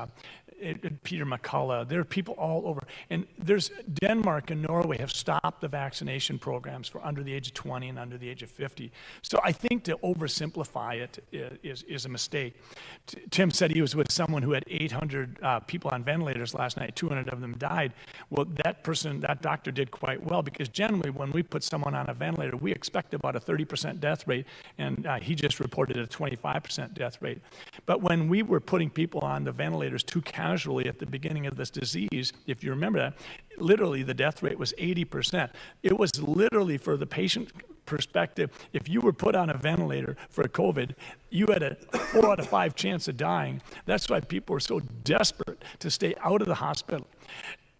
Peter McCullough. There are people all over. And there's Denmark and Norway have stopped the vaccination programs for under the age of 20 and under the age of 50. So I think to oversimplify it is a mistake. Tim said he was with someone who had 800 people on ventilators last night. 200 of them died. Well, that doctor did quite well, because generally when we put someone on a ventilator, we expect about a 30% death rate, and he just reported a 25% death rate. But when we were putting people on the ventilators too casually at the beginning of this disease, if you remember that, literally the death rate was 80%. It was literally, for the patient perspective, if you were put on a ventilator for COVID, you had a 4 out of 5 chance of dying. That's why people were so desperate to stay out of the hospital.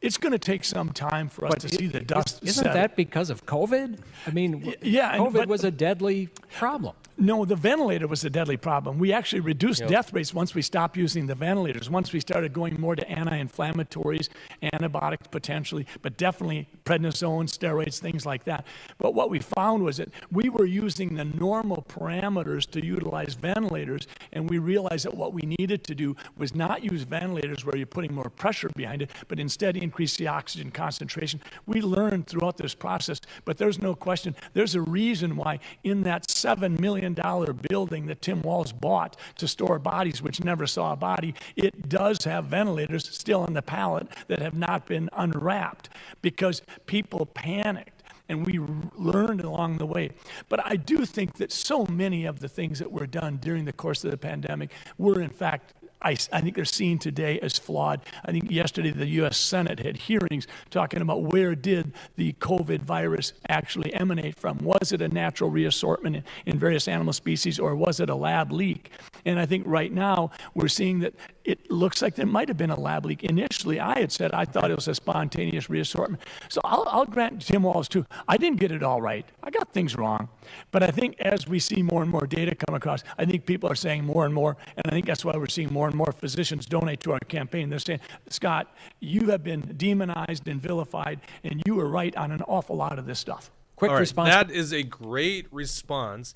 It's going to take some time for us to see the dust Isn't settle. that because of COVID? I mean, Yeah, COVID was a deadly problem. No, the ventilator was a deadly problem. We actually reduced death rates once we stopped using the ventilators, once we started going more to anti-inflammatories, antibiotics potentially, but definitely prednisone, steroids, things like that. But what we found was that we were using the normal parameters to utilize ventilators, and we realized that what we needed to do was not use ventilators where you're putting more pressure behind it, but instead increase the oxygen concentration. We learned throughout this process, but there's no question, there's a reason why in that $7 million building that Tim Walz bought to store bodies, which never saw a body, it does have ventilators still on the pallet that have not been unwrapped, because people panicked. and we learned along the way. But I do think that so many of the things that were done during the course of the pandemic were, in fact, I think they're seen today as flawed. I think yesterday the U.S. Senate had hearings talking about where did the COVID virus actually emanate from. Was it a natural reassortment in various animal species, or was it a lab leak? And I think right now we're seeing that it looks like there might have been a lab leak. Initially, I had said I thought it was a spontaneous reassortment. So I'll grant Tim Walz too. I didn't get it all right. I got things wrong. But I think as we see more and more data come across, I think people are saying more and more, and I think that's why we're seeing more and more physicians donate to our campaign. They're saying, Scott, you have been demonized and vilified, and you were right on an awful lot of this stuff. Quick All right, response. that is a great response.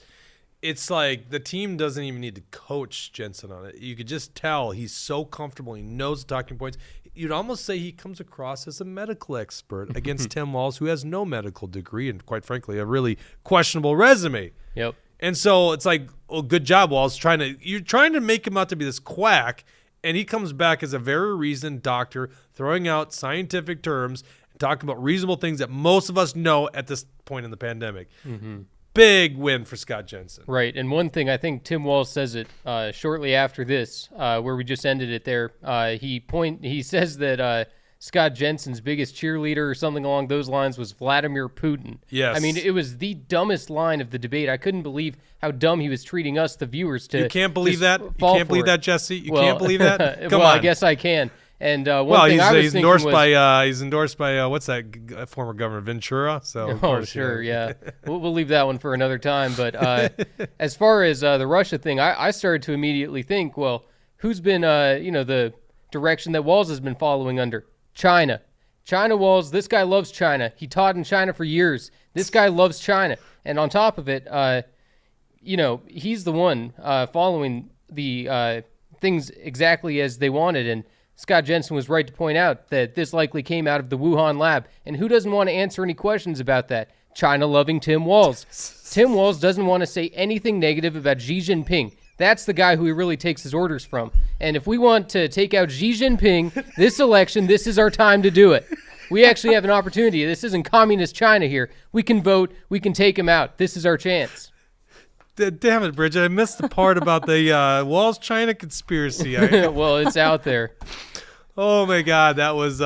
It's like the team doesn't even need to coach Jensen on it. You could just tell he's so comfortable. He knows the talking points. You'd almost say he comes across as a medical expert against Tim Walz, who has no medical degree and, quite frankly, a really questionable resume. Yep. And so it's like, oh, good job, Walz. You're trying to make him out to be this quack, and he comes back as a very reasoned doctor, throwing out scientific terms and talking about reasonable things that most of us know at this point in the pandemic. Big win for Scott Jensen. Right, and one thing, I think Tim Walz says it shortly after this, where we just ended it there. He says that Scott Jensen's biggest cheerleader or something along those lines was Vladimir Putin. Yes. I mean, it was the dumbest line of the debate. I couldn't believe how dumb he was treating us, the viewers, to You can't believe just that? You fall can't for believe it. that, Jesse? You Well, can't believe that? Come well, on. I guess I can. And one Well, thing I was he's thinking endorsed was, by he's endorsed by what's that former governor Ventura? So of oh, course, sure, yeah. We'll leave that one for another time. But as far as the Russia thing, I started to immediately think, well, who's been, the direction that Walz has been following under? China. China Walz, this guy loves China. He taught in China for years. This guy loves China. And on top of it, he's the one following the things exactly as they wanted. And Scott Jensen was right to point out that this likely came out of the Wuhan lab. And who doesn't want to answer any questions about that? China-loving Tim Walz. Tim Walz doesn't want to say anything negative about Xi Jinping. That's the guy who he really takes his orders from. And if we want to take out Xi Jinping this election, this is our time to do it. We actually have an opportunity. This isn't communist China here. We can vote. We can take him out. This is our chance. Damn it, Bridget! I missed the part about the Walz China conspiracy. Well, it's out there. Oh my God, that was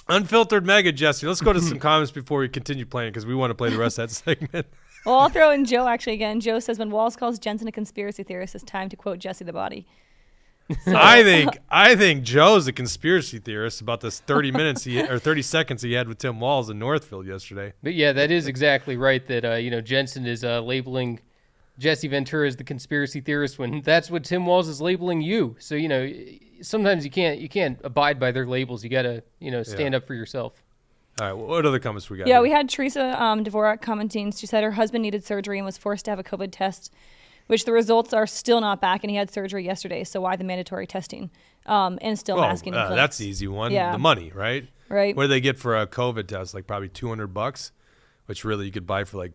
unfiltered MAGA Jesse. Let's go to some comments before we continue playing because we want to play the rest of that segment. Well, I'll throw in Joe actually again. Joe says when Walz calls Jensen a conspiracy theorist, it's time to quote Jesse the Body. So. I think Joe's a conspiracy theorist about this 30 seconds he had with Tim Walz in Northfield yesterday. But yeah, that is exactly right. That Jensen is labeling Jesse Ventura as the conspiracy theorist when that's what Tim Walz is labeling you. So sometimes you can't abide by their labels. You gotta stand up for yourself. All right, what other comments we got? Yeah, here? we had Teresa Dvorak commenting. She said her husband needed surgery and was forced to have a COVID test, which the results are still not back, and he had surgery yesterday. So why the mandatory testing and still masking? That's the easy one. Yeah. The money, right? Right. What do they get for a COVID test? Like probably $200, which really you could buy for like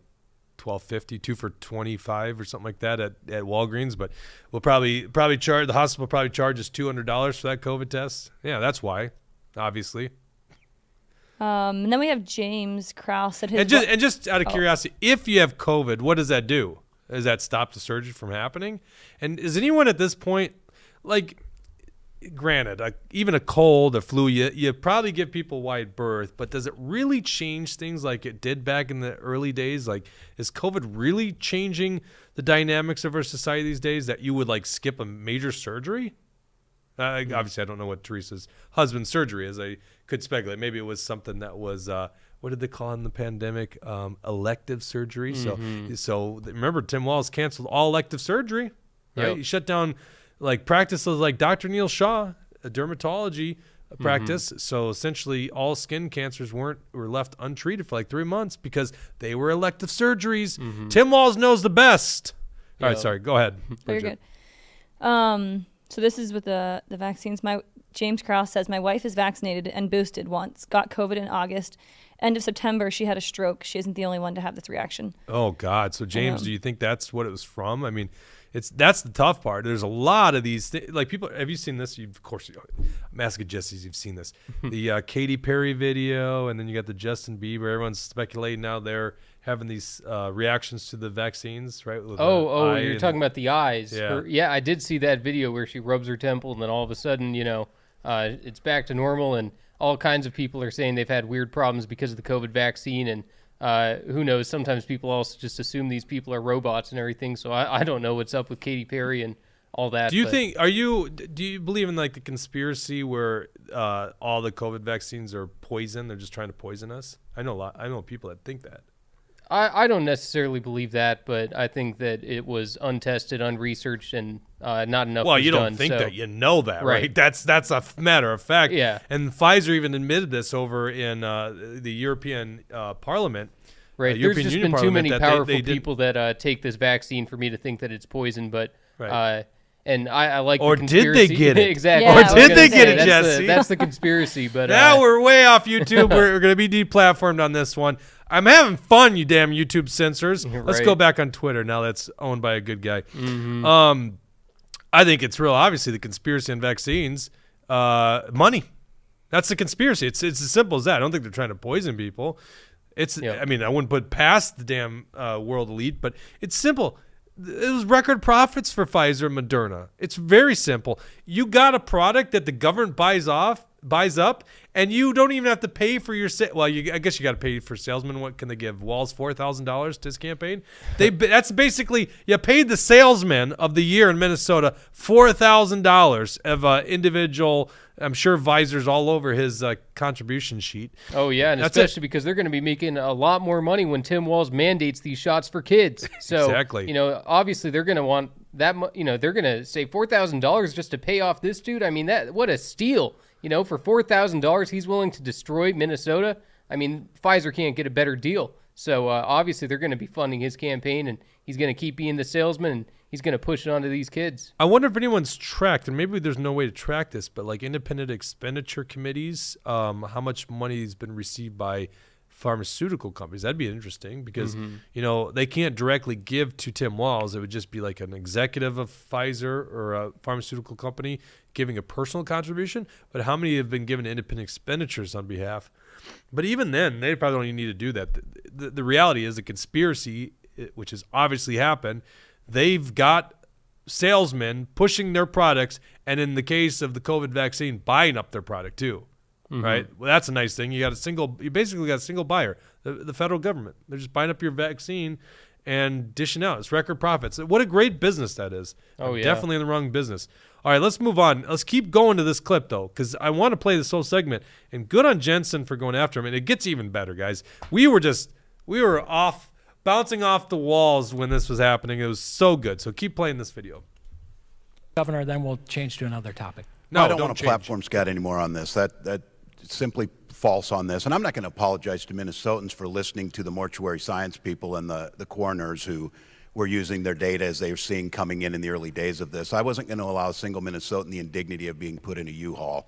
$12.50, 2 for $25 or something like that at Walgreens. But we'll probably charge the hospital probably charges $200 for that COVID test. Yeah, that's why, obviously. And then we have James Krause at his. And just out of curiosity, if you have COVID, what does that do? Does that stop the surgery from happening? And is anyone at this point, like, granted, even a cold, a flu, you probably give people wide berth, but does it really change things like it did back in the early days? Like, is COVID really changing the dynamics of our society these days that you would, like, skip a major surgery? Obviously, I don't know what Teresa's husband's surgery is. I could speculate. Maybe it was something that was, what did they call it in the pandemic? Elective surgery. So remember, Tim Walz canceled all elective surgery. Right? Yep. He shut down like practices like Dr. Neil Shaw, a dermatology practice. So essentially, all skin cancers were left untreated for like 3 months because they were elective surgeries. Tim Walz knows the best. All right, sorry. Go ahead. Very good. So this is with the vaccines. James Krause says, my wife is vaccinated and boosted once, got COVID in August. End of September, she had a stroke. She isn't the only one to have this reaction. Oh, God. So, James, do you think that's what it was from? I mean, That's the tough part. There's a lot of these like people. Have you seen this? Of course, MAGA Jesse's. You've seen this. The Katy Perry video, and then you got the Justin Bieber. Everyone's speculating now they're having these reactions to the vaccines, right? With You're talking about the eyes. Yeah. I did see that video where she rubs her temple, and then all of a sudden, it's back to normal, and all kinds of people are saying they've had weird problems because of the COVID vaccine, and who knows? Sometimes people also just assume these people are robots and everything. So I don't know what's up with Katy Perry and all that. Do you believe in like the conspiracy where all the COVID vaccines are poison? They're just trying to poison us. I know people that think that. I don't necessarily believe that, but I think that it was untested, unresearched, and not enough. Well, was you don't done, think so. that, you know that, right? Right. That's a matter of fact. Yeah. And Pfizer even admitted this over in the European Right. Parliament. There's European just Union been too Parliament many that powerful they people that take this vaccine for me to think that it's poison, but. Right. And I like Or the did conspiracy. they get it? Exactly. Yeah, Or I was did gonna they get say. it, That's Jesse? that's the conspiracy, but Now we're way off YouTube. We're going to be deplatformed on this one. I'm having fun, you damn YouTube censors. Let's Right. go back on Twitter now that's owned by a good guy. I think it's real. Obviously, the conspiracy on vaccines, money. That's the conspiracy. It's as simple as that. I don't think they're trying to poison people. Yep. I mean, I wouldn't put past the damn world elite, but it's simple. It was record profits for Pfizer and Moderna. It's very simple. You got a product that the government buys up, and you don't even have to pay for your I guess you got to pay for salesmen. What can they give Walz $4,000 to his campaign? That's basically you paid the salesman of the year in Minnesota $4,000 of individual. I'm sure visors all over his contribution sheet. Oh yeah, and That's especially because they're going to be making a lot more money when Tim Walz mandates these shots for kids. So Exactly. Obviously they're going to want that. They're going to say $4,000 just to pay off this dude. I mean, what a steal. For $4,000, he's willing to destroy Minnesota. I mean, Pfizer can't get a better deal. So obviously they're going to be funding his campaign, and he's going to keep being the salesman, and he's going to push it onto these kids. I wonder if anyone's tracked, and maybe there's no way to track this, but like independent expenditure committees, how much money has been received by pharmaceutical companies. That'd be interesting because, they can't directly give to Tim Walz. It would just be like an executive of Pfizer or a pharmaceutical company giving a personal contribution. But how many have been given independent expenditures on behalf? But even then, they probably don't even need to do that. The reality is the conspiracy, which has obviously happened, they've got salesmen pushing their products, and in the case of the COVID vaccine, buying up their product too. Right? Well, that's a nice thing. You basically got a single buyer, the federal government. They're just buying up your vaccine and dishing out. It's record profits. What a great business that is. Oh, I'm yeah. definitely in the wrong business. All right, let's move on. Let's keep going to this clip, though, because I want to play this whole segment. And good on Jensen for going after him. And it gets even better, guys. We were bouncing off the walls when this was happening. It was so good. So keep playing this video. Governor, then we'll change to another topic. No, I don't want to change. platform Scott anymore on this. That's simply false on this. And I'm not going to apologize to Minnesotans for listening to the mortuary science people and the coroners who were using their data as they were seeing coming in the early days of this. I wasn't going to allow a single Minnesotan the indignity of being put in a U-Haul.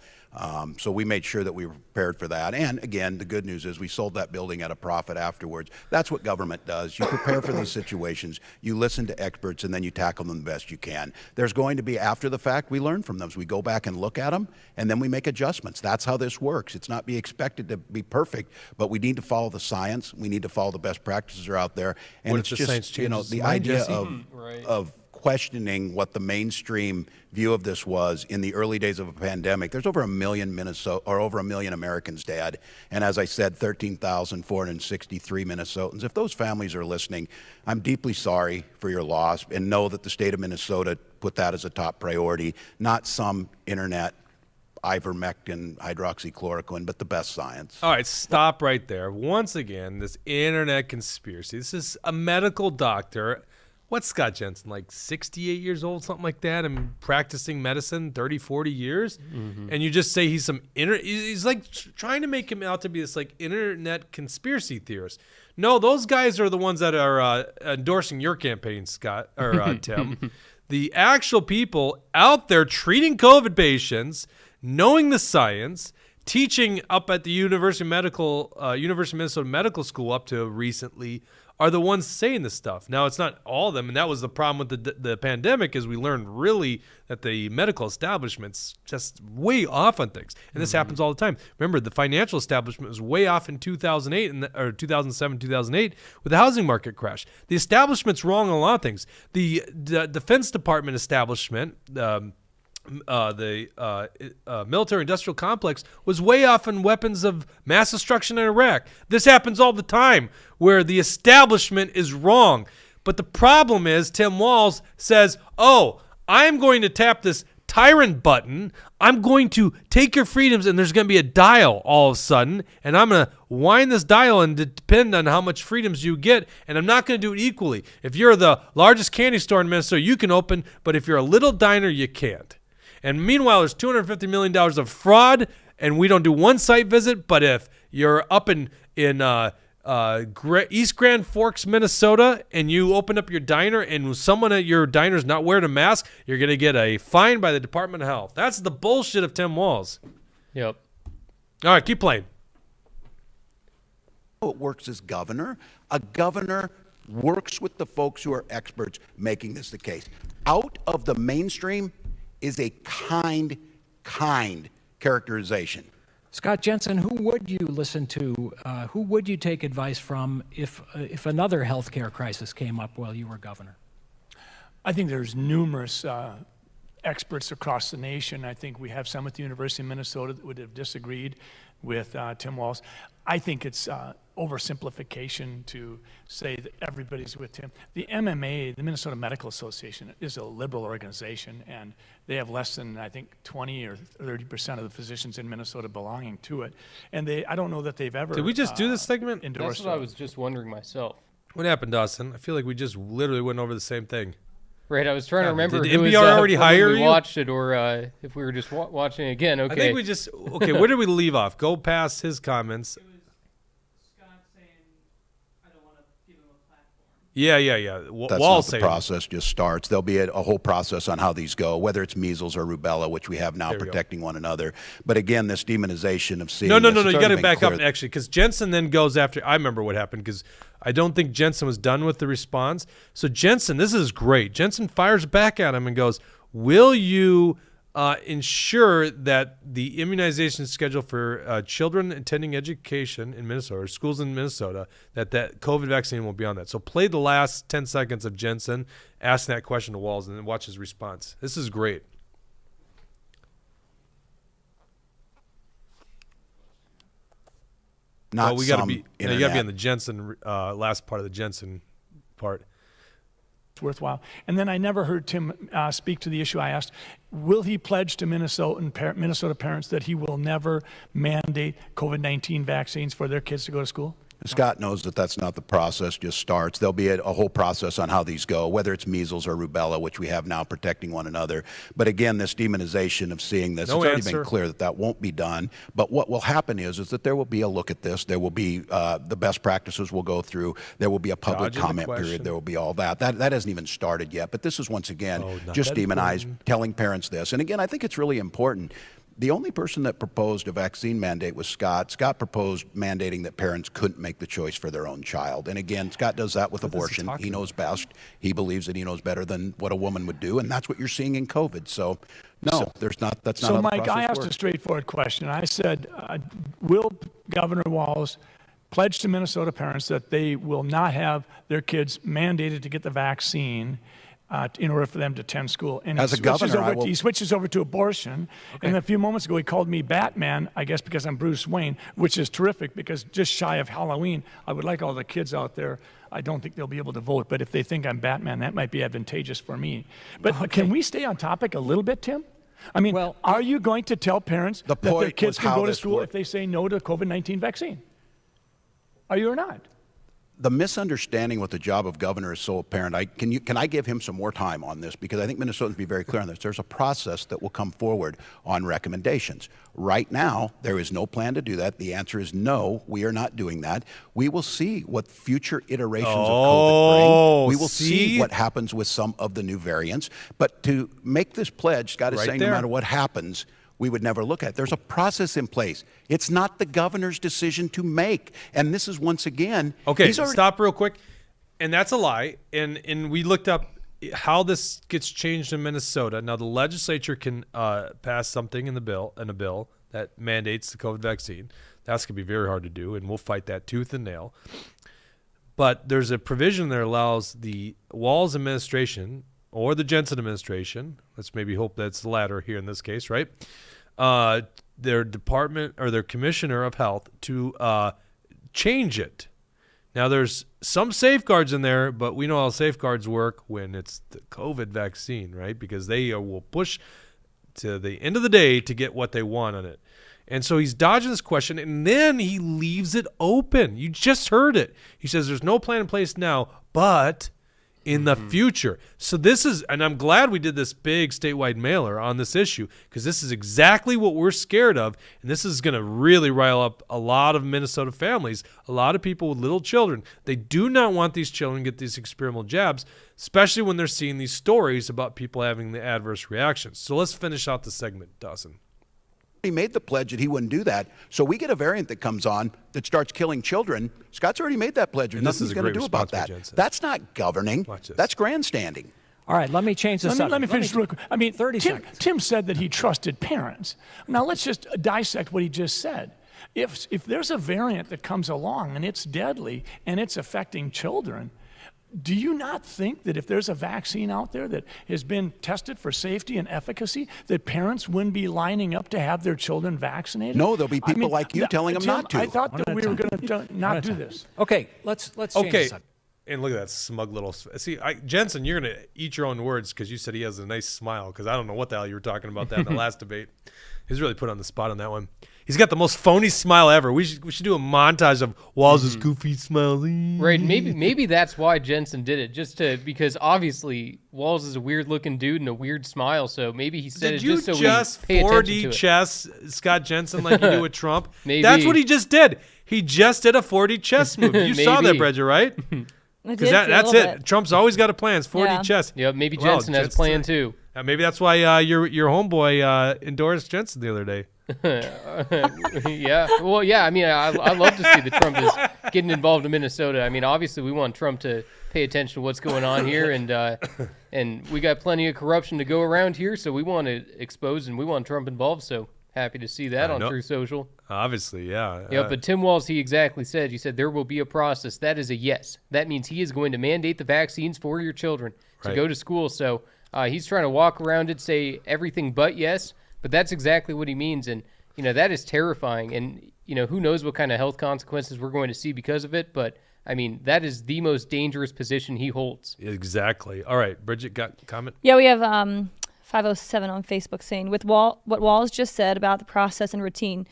So we made sure that we were prepared for that. And again, the good news is we sold that building at a profit afterwards. That's what government does. You prepare for these situations, you listen to experts, and then you tackle them the best you can. There's going to be, after the fact, we learn from them. So we go back and look at them, and then we make adjustments. That's how this works. It's not be expected to be perfect, but we need to follow the science. We need to follow the best practices that are out there. And What it's if the science just, changes the its mind, idea Jesse? of questioning what the mainstream view of this was in the early days of a pandemic. There's over 1 million over 1 million Americans dead, and as I said, 13,463 Minnesotans. If those families are listening, I'm deeply sorry for your loss, and know that the state of Minnesota put that as a top priority, not some internet ivermectin, hydroxychloroquine, but the best science. All right, stop right there. Once again, this internet conspiracy. This is a medical doctor. What's Scott Jensen, like 68 years old, something like that, and practicing medicine 30, 40 years? And you just say he's he's like trying to make him out to be this like internet conspiracy theorist. No, those guys are the ones that are endorsing your campaign, Scott, or Tim. The actual people out there treating COVID patients, knowing the science, teaching up at the University of Minnesota Medical School up to recently are the ones saying this stuff. Now, it's not all of them, and that was the problem with the pandemic, is we learned really that the medical establishment's just way off on things. And this happens all the time. Remember, the financial establishment was way off in 2008 or 2007, 2008 with the housing market crash. The establishment's wrong on a lot of things. The Defense Department establishment, the military industrial complex was way off in weapons of mass destruction in Iraq. This happens all the time where the establishment is wrong. But the problem is Tim Walz says, oh, I'm going to tap this tyrant button. I'm going to take your freedoms, and there's going to be a dial all of a sudden, and I'm going to wind this dial and depend on how much freedoms you get, and I'm not going to do it equally. If you're the largest candy store in Minnesota, you can open, but if you're a little diner, you can't. And meanwhile, there's $250 million of fraud, and we don't do one site visit. But if you're up in East Grand Forks, Minnesota, and you open up your diner and someone at your diner is not wearing a mask, you're going to get a fine by the Department of Health. That's the bullshit of Tim Walz. Yep. All right, keep playing. It works as governor. A governor works with the folks who are experts making this the case. Out of the mainstream is a kind characterization. Scott Jensen, who would you listen to? Who would you take advice from if another healthcare crisis came up while you were governor? I think there's numerous experts across the nation. I think we have some at the University of Minnesota that would have disagreed with Tim Walz. I think it's oversimplification to say that everybody's with Tim. The MMA, the Minnesota Medical Association, is a liberal organization, and they have less than, I think, 20 or 30% of the physicians in Minnesota belonging to it. And I don't know that they've ever Did we just do this segment? endorsed That's what I it. was just wondering myself. What happened, Dawson? I feel like we just literally went over the same thing. Right, I was trying to remember did who was, NPR already whether hire we you? watched it or if we were just watching it again. Okay. I think we just, okay, where did we leave off? Go past his comments. It was Scott saying, I don't want to give him a platform. Yeah. That's Walz not the saying. process just starts. There'll be a whole process on how these go, whether it's measles or rubella, which we have now There we go. protecting one another. But again, this demonization of seeing No. this, it's You got already to been back up clear. actually, because Jensen then goes after. I remember what happened because I don't think Jensen was done with the response. So Jensen, this is great. Jensen fires back at him and goes, "Will you ensure that the immunization schedule for children attending education in Minnesota, or schools in Minnesota, that COVID vaccine will be on that?" So play the last 10 seconds of Jensen asking that question to Walz, and then watch his response. This is great. Not we got to some be. No, you got to internet. be on the Jensen last part of the Jensen part. Worthwhile. And then I never heard Tim speak to the issue I asked. Will he pledge to Minnesota parents that he will never mandate COVID-19 vaccines for their kids to go to school? Scott knows that that's not the process just starts. There'll be a whole process on how these go, whether it's measles or rubella, which we have now protecting one another. But again, this demonization of seeing this, No it's already answer. been clear that won't be done. But what will happen is that there will be a look at this. There will be the best practices will go through. There will be a public Dodging the comment question. period. There will be all that. That hasn't even started yet. But this is once again not just that demonized, telling parents this. And again, I think it's really important. The only person that proposed a vaccine mandate was Scott. Scott proposed mandating that parents couldn't make the choice for their own child. And again, Scott does that with What is he abortion. talking He knows best. He believes that he knows better than what a woman would do, and that's what you're seeing in COVID. So, no, there's not. That's not So, how the Mike, I process asked a works. straightforward question. I said, will Governor Walz pledge to Minnesota parents that they will not have their kids mandated to get the vaccine in order for them to attend school? And As a governor, he switches over to abortion. And a few moments ago, he called me Batman, I guess because I'm Bruce Wayne, which is terrific because just shy of Halloween, I would like all the kids out there. I don't think they'll be able to vote, but if they think I'm Batman, that might be advantageous for me. But can we stay on topic a little bit, Tim? I mean, Well, are you going to tell parents The that their point kids was can how go to this school worked. if they say no to COVID-19 vaccine? Are you or not? The misunderstanding with the job of governor is so apparent. Can I give him some more time on this? Because I think Minnesotans be very clear on this. There's a process that will come forward on recommendations. Right now, there is no plan to do that. The answer is no, we are not doing that. We will see what future iterations of COVID bring. We will see what happens with some of the new variants. But to make this pledge, Scott is Right saying there. no matter what happens, we would never look at. There's a process in place. It's not the governor's decision to make. And this is once again. Okay, stop real quick. And that's a lie. And we looked up how this gets changed in Minnesota. Now the legislature can pass something in a bill that mandates the COVID vaccine. That's going to be very hard to do, and we'll fight that tooth and nail. But there's a provision that allows the Walz administration or the Jensen administration, let's maybe hope that's the latter here in this case, right? Their department or their commissioner of health to change it. Now, there's some safeguards in there, but we know how safeguards work when it's the COVID vaccine, right? Because they will push to the end of the day to get what they want on it. And so he's dodging this question, and then he leaves it open. You just heard it. He says there's no plan in place now, but in the future. So this is, and I'm glad we did this big statewide mailer on this issue, because this is exactly what we're scared of, and this is going to really rile up a lot of Minnesota families, a lot of people with little children. They do not want these children to get these experimental jabs, especially when they're seeing these stories about people having the adverse reactions. So let's finish out the segment, Dawson. He made the pledge that he wouldn't do that. So we get a variant that comes on that starts killing children. Scott's already made that pledge. There's nothing he's going to do about that. That's not governing. That's grandstanding. All right, let me change the subject. Let me finish real quick. I mean, 30 seconds. Tim said that he trusted parents. Now let's just dissect what he just said. If there's a variant that comes along and it's deadly and it's affecting children, do you not think that if there's a vaccine out there that has been tested for safety and efficacy, that parents wouldn't be lining up to have their children vaccinated? No, there'll be people like you telling them not to. I thought that we were going to not do this. Okay, let's change the subject. And look at that smug little. See, Jensen, you're going to eat your own words because you said he has a nice smile, because I don't know what the hell you were talking about that in the last debate. He's really put on the spot on that one. He's got the most phony smile ever. We should do a montage of Walz's goofy smile. Right, maybe that's why Jensen did it, because obviously Walz is a weird-looking dude and a weird smile, so maybe he said it just so we pay attention to it. 4D chess Scott Jensen like you do with Trump? Maybe. That's what he just did. He just did a 4D chess move. You saw that, Bridget, right? Because that's it. Trump's always got a plan. It's 4D chess. Yeah, maybe Jensen has a plan too. Maybe that's why your homeboy endorsed Jensen the other day. Yeah. Well, yeah. I mean, I love to see that Trump is getting involved in Minnesota. I mean, obviously, we want Trump to pay attention to what's going on here, and we got plenty of corruption to go around here, so we want to expose and we want Trump involved. So happy to see that on Truth Social. Obviously, yeah. Yeah, but Tim Walz, he said there will be a process. That is a yes. That means he is going to mandate the vaccines for your children to go to school. So he's trying to walk around it, say everything but yes. But that's exactly what he means, and that is terrifying. And who knows what kind of health consequences we're going to see because of it. But I mean, that is the most dangerous position he holds. Exactly. All right, Bridget, got a comment? Yeah, we have 507 on Facebook saying what Walz just said about the process and routine.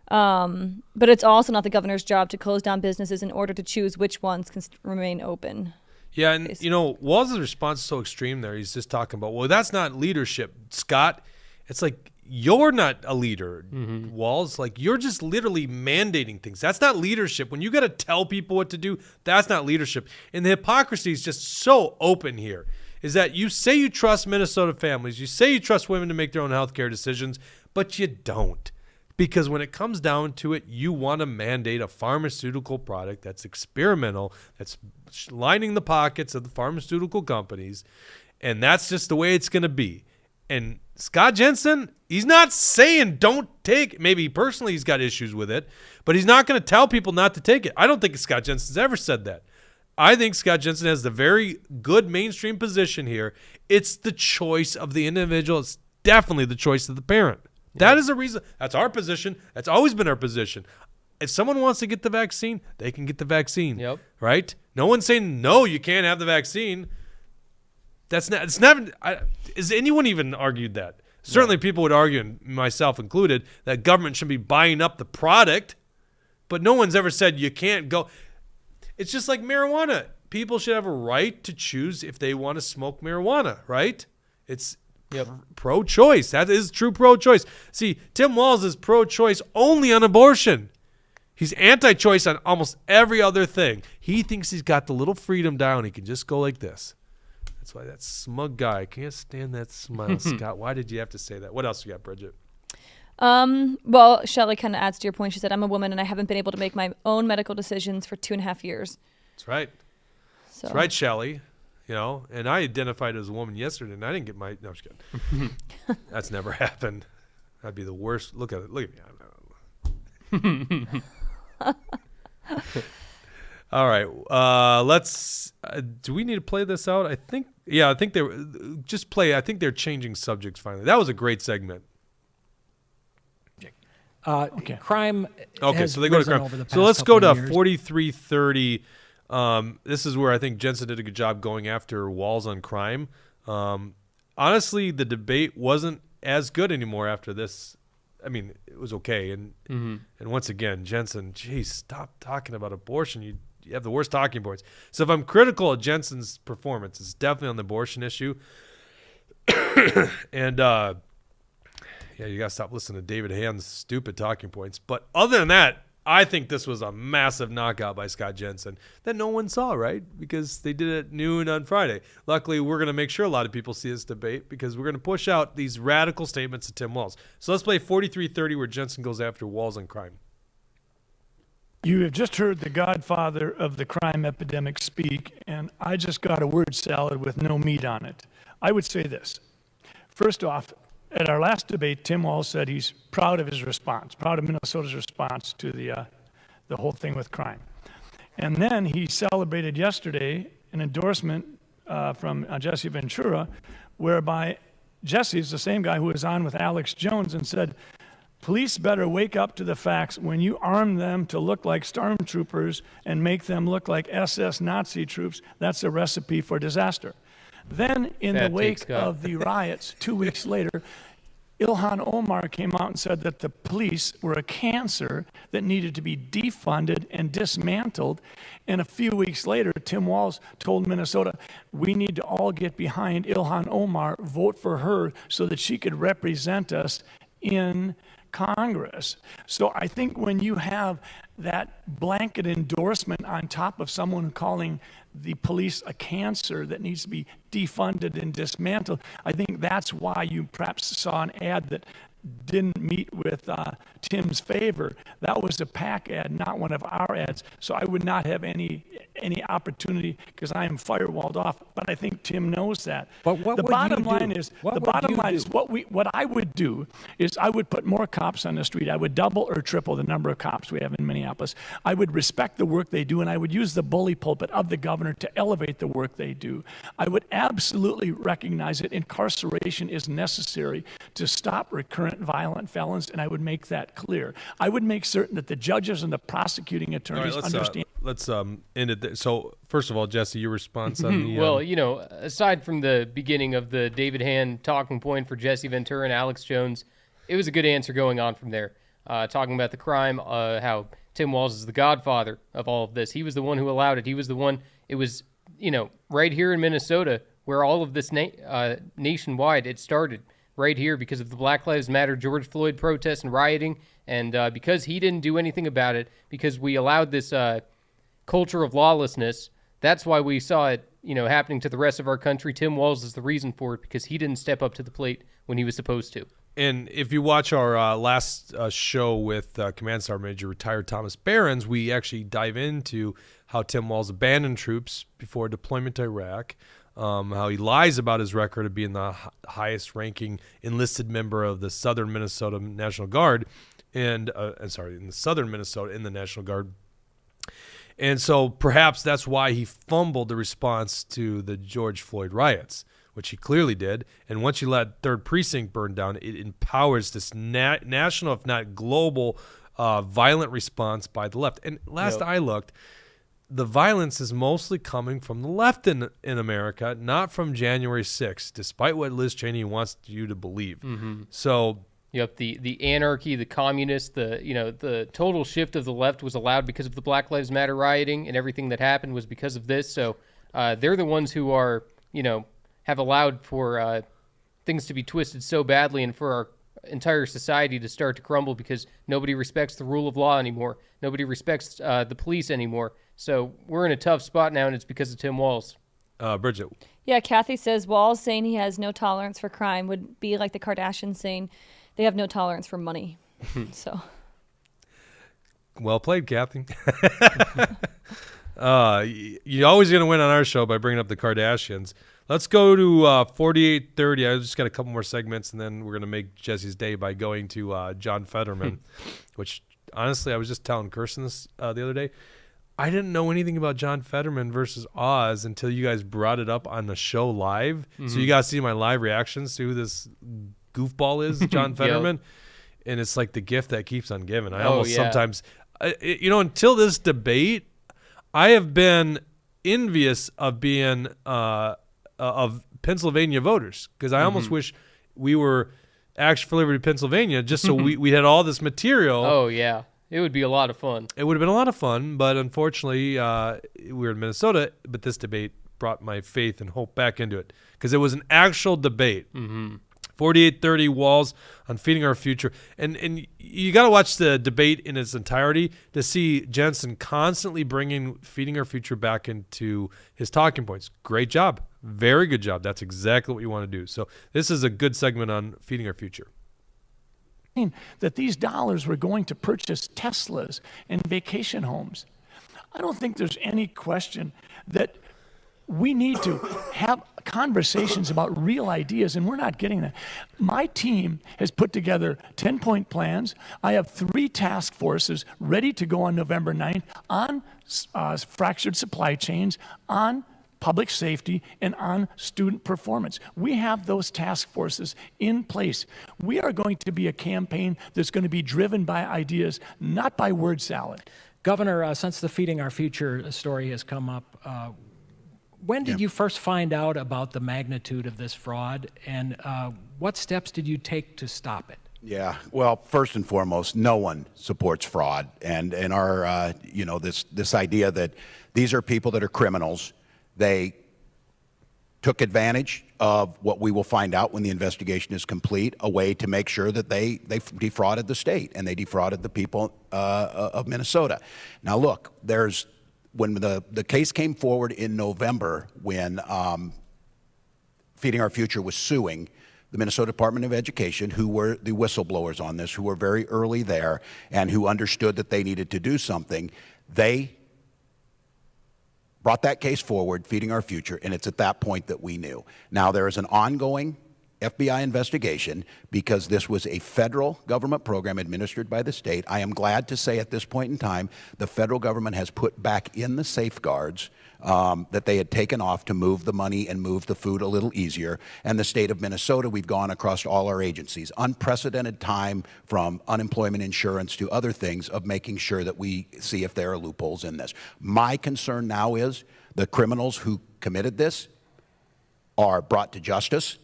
But it's also not the governor's job to close down businesses in order to choose which ones can remain open. Yeah, and Walz's response is so extreme there. He's just talking about, well, that's not leadership, Scott. It's like, you're not a leader, Walz. Like, you're just literally mandating things. That's not leadership. When you got to tell people what to do, that's not leadership. And the hypocrisy is just so open here, is that you say you trust Minnesota families, you say you trust women to make their own healthcare decisions, but you don't. Because when it comes down to it, you want to mandate a pharmaceutical product that's experimental, that's lining the pockets of the pharmaceutical companies, and that's just the way it's going to be. And Scott Jensen, he's not saying don't take it. Maybe personally he's got issues with it, but he's not going to tell people not to take it. I don't think Scott Jensen's ever said that. I think Scott Jensen has the very good mainstream position here. It's the choice of the individual. It's definitely the choice of the parent. That is a reason. That's our position. That's always been our position. If someone wants to get the vaccine, they can get the vaccine. Yep. Right? No one's saying, no, you can't have the vaccine. That's not. It's never. Has anyone even argued that? Certainly, people would argue, and myself included, that government should be buying up the product, but no one's ever said you can't go. It's just like marijuana. People should have a right to choose if they want to smoke marijuana, right? It's pro-choice. That is true pro-choice. See, Tim Walz is pro-choice only on abortion. He's anti-choice on almost every other thing. He thinks he's got the little freedom down. He can just go like this. That's why that smug guy, I can't stand that smile. Scott, why did you have to say that? What else you got, Bridget? Well, Shelley kind of adds to your point. She said, I'm a woman and I haven't been able to make my own medical decisions for 2.5 years. That's right. So. That's right, Shelley. You know, and I identified as a woman yesterday, and I didn't get my. No, I'm just kidding. That's never happened. That'd be the worst. Look at it. Look at me. All right. Let's. Do we need to play this out? I think. Yeah, I think they were just play. I think they're changing subjects finally. That was a great segment. Okay. Crime. Okay, has so they go to risen crime. over the So past let's go couple to of years. 4330. This is where I think Jensen did a good job going after Walz on crime. Honestly, the debate wasn't as good anymore after this. I mean, it was okay. And once again, Jensen, geez, stop talking about abortion. You have the worst talking points. So if I'm critical of Jensen's performance, it's definitely on the abortion issue. And yeah, you got to stop listening to David Hand's stupid talking points. But other than that, I think this was a massive knockout by Scott Jensen that no one saw, right? Because they did it at noon on Friday. Luckily, we're going to make sure a lot of people see this debate because we're going to push out these radical statements of Tim Walz. So let's play 4330 where Jensen goes after Walz on crime. You have just heard the godfather of the crime epidemic speak, and I just got a word salad with no meat on it. I would say this. First off, at our last debate, Tim Walz said he's proud of his response, proud of Minnesota's response to the whole thing with crime. And then he celebrated yesterday an endorsement from Jesse Ventura, whereby Jesse is the same guy who was on with Alex Jones and said, police better wake up to the facts when you arm them to look like stormtroopers and make them look like SS Nazi troops. That's a recipe for disaster. Then, in the wake of the riots, 2 weeks later, Ilhan Omar came out and said that the police were a cancer that needed to be defunded and dismantled. And a few weeks later, Tim Walz told Minnesota, we need to all get behind Ilhan Omar, vote for her so that she could represent us in Congress. So I think when you have that blanket endorsement on top of someone calling the police a cancer that needs to be defunded and dismantled, I think that's why you perhaps saw an ad that didn't meet with Tim's favor. That was a PAC ad, not one of our ads. So I would not have any opportunity because I am firewalled off. But I think Tim knows that. But what the would bottom you line do? is What the would bottom you line do? is what I would do is I would put more cops on the street. I would double or triple the number of cops we have in Minneapolis. I would respect the work they do, and I would use the bully pulpit of the governor to elevate the work they do. I would absolutely recognize that incarceration is necessary to stop recurrent violent felons, and I would make that clear. I would make certain that the judges and the prosecuting attorneys understand. Let's end it there. So first of all, Jesse, your response on the well, you know, aside from the beginning of the David Hand talking point for Jesse Ventura and Alex Jones, it was a good answer going on from there. Talking about the crime, how Tim Walz is the godfather of all of this. He was the one who allowed it. He was the one. It was, you know, right here in Minnesota where all of this nationwide it started. Right here because of the Black Lives Matter George Floyd protests and rioting, and because he didn't do anything about it, because we allowed this culture of lawlessness, that's why we saw it, you know, happening to the rest of our country. Tim Walz is the reason for it because he didn't step up to the plate when he was supposed to. And if you watch our last show with Command Sergeant Major retired Thomas Behrens, we actually dive into how Tim Walz abandoned troops before deployment to Iraq. How he lies about his record of being the highest-ranking enlisted member of the Southern Minnesota National Guard, in the Southern Minnesota in the National Guard. And so perhaps that's why he fumbled the response to the George Floyd riots, which he clearly did. And once you let 3rd Precinct burn down, it empowers this national, if not global, violent response by the left. And last I looked, the violence is mostly coming from the left in America, not from January 6th, despite what Liz Cheney wants you to believe. So, yep, the anarchy, the communists, the total shift of the left was allowed because of the Black Lives Matter rioting, and everything that happened was because of this. So they're the ones who are, you know, have allowed for things to be twisted so badly and for our entire society to start to crumble because nobody respects the rule of law anymore. Nobody respects the police anymore. So we're in a tough spot now, and it's because of Tim Walz. Bridget. Yeah, Kathy says Walz saying he has no tolerance for crime would be like the Kardashians saying they have no tolerance for money. So. Well played, Kathy. You're always going to win on our show by bringing up the Kardashians. Let's go to 4830. I just got a couple more segments, and then we're going to make Jesse's day by going to John Fetterman, which, honestly, I was just telling Kirsten this the other day. I didn't know anything about John Fetterman versus Oz until you guys brought it up on the show live. So you guys see my live reactions to who this goofball is, John Fetterman. And it's like the gift that keeps on giving. I almost sometimes, until this debate, I have been envious of being of Pennsylvania voters, because I almost wish we were Action for Liberty, Pennsylvania, just so we had all this material. Oh, yeah. It would be a lot of fun. It would have been a lot of fun, but unfortunately, we were in Minnesota, but this debate brought my faith and hope back into it, because it was an actual debate. 4830 Walz on Feeding Our Future. And you got to watch the debate in its entirety to see Jensen constantly bringing Feeding Our Future back into his talking points. Great job. Very good job. That's exactly what you want to do. So this is a good segment on Feeding Our Future. That these dollars were going to purchase Teslas and vacation homes. I don't think there's any question that we need to have conversations about real ideas, and we're not getting that. My team has put together 10-point plans. I have 3 task forces ready to go on November 9th on fractured supply chains, on public safety, and on student performance. We have those task forces in place. We are going to be a campaign that's going to be driven by ideas, not by word salad. Governor, since the Feeding Our Future story has come up, when did you first find out about the magnitude of this fraud, and what steps did you take to stop it? Yeah, well, first and foremost, no one supports fraud, and our this idea that these are people that are criminals. They took advantage of what we will find out when the investigation is complete, a way to make sure that they defrauded the state and they defrauded the people of Minnesota. Now, look, when the case came forward in November, when Feeding Our Future was suing the Minnesota Department of Education, who were the whistleblowers on this, who were very early there and who understood that they needed to do something, they brought that case forward, Feeding Our Future, and it's at that point that we knew. Now, there is an ongoing FBI investigation because this was a federal government program administered by the state. I am glad to say at this point in time, the federal government has put back in the safeguards that they had taken off to move the money and move the food a little easier. And the state of Minnesota, we've gone across all our agencies. Unprecedented time, from unemployment insurance to other things, of making sure that we see if there are loopholes in this. My concern now is the criminals who committed this are brought to justice,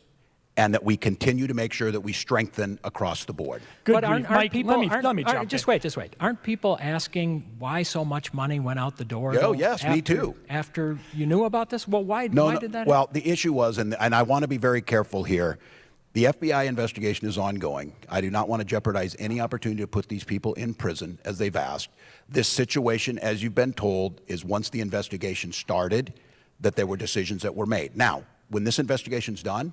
and that we continue to make sure that we strengthen across the board. But aren't people, let me jump in. Just wait. Aren't people asking why so much money went out the door? Oh, yes, me too. After you knew about this? Well, why did that happen? Well, the issue was, and I want to be very careful here, the FBI investigation is ongoing. I do not want to jeopardize any opportunity to put these people in prison, as they've asked. This situation, as you've been told, is once the investigation started, that there were decisions that were made. Now, when this investigation's done,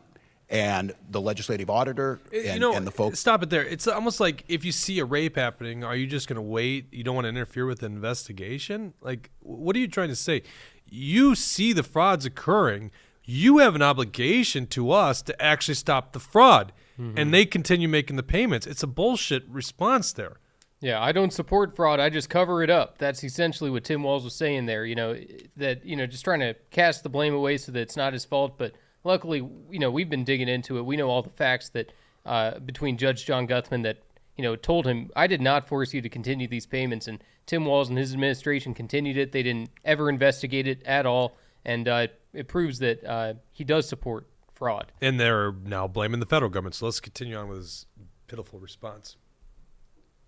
and the legislative auditor and the folks. Stop it there. It's almost like if you see a rape happening, are you just going to wait? You don't want to interfere with the investigation? Like, what are you trying to say? You see the frauds occurring. You have an obligation to us to actually stop the fraud. And they continue making the payments. It's a bullshit response there. Yeah, I don't support fraud. I just cover it up. That's essentially what Tim Walz was saying there, just trying to cast the blame away so that it's not his fault. But luckily, we've been digging into it. We know all the facts that between Judge John Guthman that, told him, I did not force you to continue these payments. And Tim Walz and his administration continued it. They didn't ever investigate it at all. And it proves that he does support fraud. And they're now blaming the federal government. So let's continue on with his pitiful response.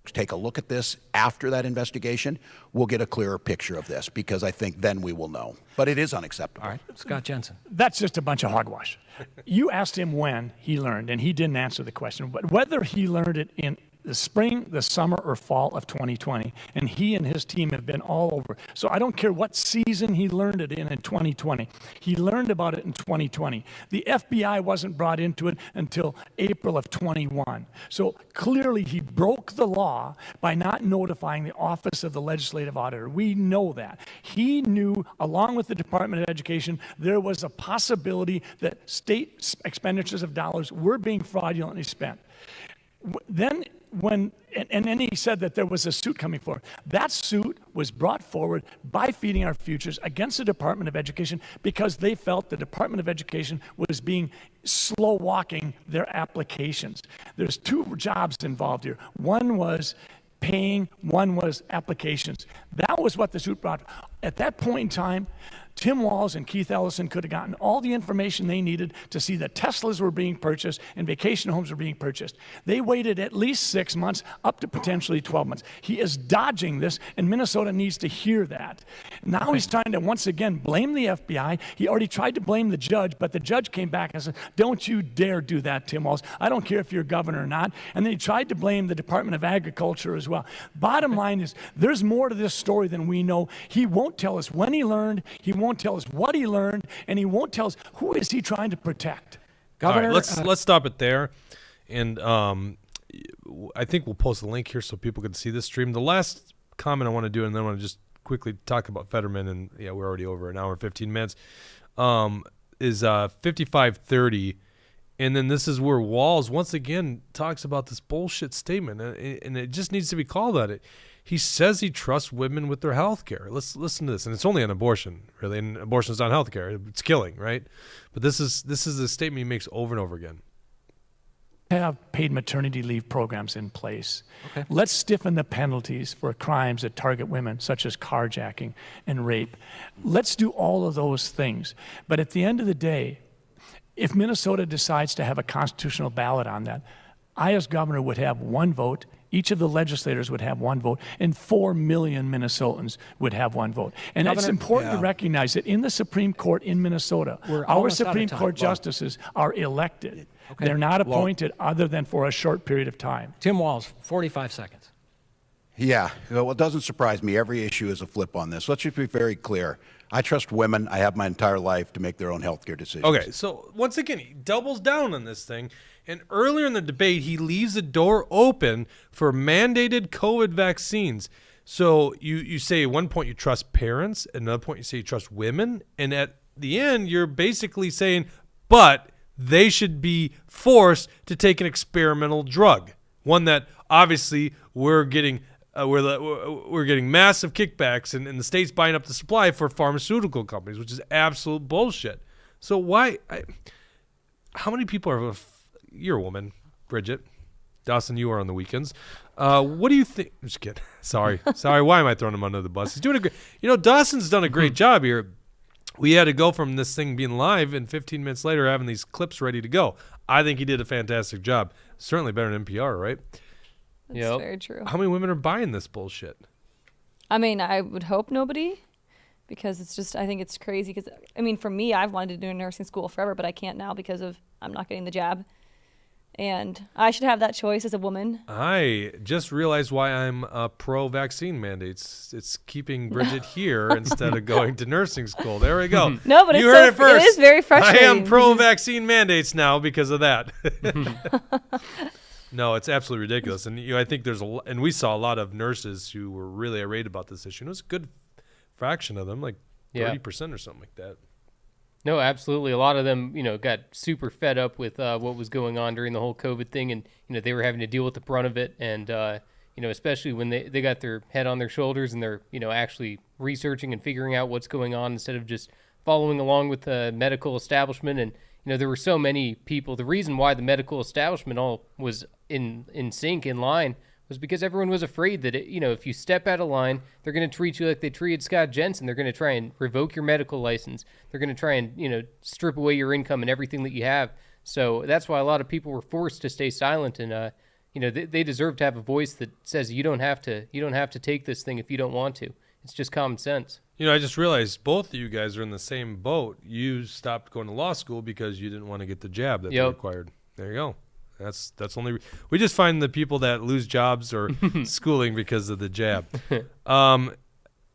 Take a look at this after that investigation, we'll get a clearer picture of this, because I think then we will know. But it is unacceptable. All right, Scott Jensen. That's just a bunch of hogwash. You asked him when he learned, and he didn't answer the question. But whether he learned it in the spring, the summer, or fall of 2020. And he and his team have been all over. So I don't care what season he learned it in 2020. He learned about it in 2020. The FBI wasn't brought into it until April of 21. So clearly he broke the law by not notifying the Office of the Legislative Auditor. We know that. He knew, along with the Department of Education, there was a possibility that state expenditures of dollars were being fraudulently spent. Then then he said that there was a suit coming forward. That suit was brought forward by Feeding Our Futures against the Department of Education because they felt the Department of Education was being slow walking their applications. There's two jobs involved here. One was paying, one was applications. That was what the suit brought. At that point in time, Tim Walz and Keith Ellison could have gotten all the information they needed to see that Teslas were being purchased and vacation homes were being purchased. They waited at least 6 months, up to potentially 12 months. He is dodging this, and Minnesota needs to hear that. Now he's trying to once again blame the FBI. He already tried to blame the judge, but the judge came back and said, don't you dare do that, Tim Walz. I don't care if you're governor or not. And then he tried to blame the Department of Agriculture as well. Bottom line is, there's more to this story than we know. He won't tell us when he learned, he won't tell us what he learned, and he won't tell us who is he trying to protect. Governor, all right, let's stop it there, and I think we'll post a link here so people can see this stream. The last comment I want to do, and then I want to just quickly talk about Fetterman, and yeah, we're already over an hour and 15 minutes, is 5530. And then this is where Walz once again talks about this bullshit statement, and it just needs to be called out. He says he trusts women with their health care. Let's listen to this. And it's only on abortion, really. And abortion is not health care. It's killing, right? But this is a statement he makes over and over again. Have paid maternity leave programs in place. Okay. Let's stiffen the penalties for crimes that target women, such as carjacking and rape. Let's do all of those things. But at the end of the day, if Minnesota decides to have a constitutional ballot on that, I as governor would have one vote, each of the legislators would have one vote, and 4 million Minnesotans would have one vote. And Governor, it's important to recognize that in the Supreme Court in Minnesota, our Supreme Court justices are elected. Okay. They're not appointed other than for a short period of time. Tim Walz, 45 seconds. Yeah, well, it doesn't surprise me. Every issue is a flip on this. Let's just be very clear. I trust women. I have my entire life to make their own health care decisions. Okay, so once again, he doubles down on this thing. And earlier in the debate, he leaves the door open for mandated COVID vaccines. So you say at one point you trust parents, at another point you say you trust women, and at the end you're basically saying, but they should be forced to take an experimental drug, one that obviously we're getting massive kickbacks, and the state's buying up the supply for pharmaceutical companies, which is absolute bullshit. So how many people are? You're a woman, Bridget. Dawson, you are on the weekends. What do you think? I'm just kidding. Sorry. Why am I throwing him under the bus? He's doing a great. Dawson's done a great job here. We had to go from this thing being live and 15 minutes later having these clips ready to go. I think he did a fantastic job. Certainly better than NPR, right? That's very true. How many women are buying this bullshit? I mean, I would hope nobody, because it's just, I think it's crazy. Because, I mean, for me, I've wanted to do nursing school forever, but I can't now because I'm not getting the jab. And I should have that choice as a woman. I just realized why I'm pro-vaccine mandates. It's keeping Bridget here instead of going to nursing school. There we go. No, but you heard it first. It is very frustrating. I am pro-vaccine mandates now because of that. No, it's absolutely ridiculous. And I think and we saw a lot of nurses who were really irate about this issue. And it was a good fraction of them, like 30% or something like that. No, absolutely. A lot of them, got super fed up with what was going on during the whole COVID thing, and they were having to deal with the brunt of it. And especially when they got their head on their shoulders and they're actually researching and figuring out what's going on instead of just following along with the medical establishment. And there were so many people. The reason why the medical establishment all was in sync, in line, was because everyone was afraid that, if you step out of line, they're going to treat you like they treated Scott Jensen. They're going to try and revoke your medical license. They're going to try and, strip away your income and everything that you have. So that's why a lot of people were forced to stay silent. And, they deserve to have a voice that says you don't have to take this thing if you don't want to. It's just common sense. I just realized both of you guys are in the same boat. You stopped going to law school because you didn't want to get the jab that they required. There you go. That's only we just find the people that lose jobs or schooling because of the jab.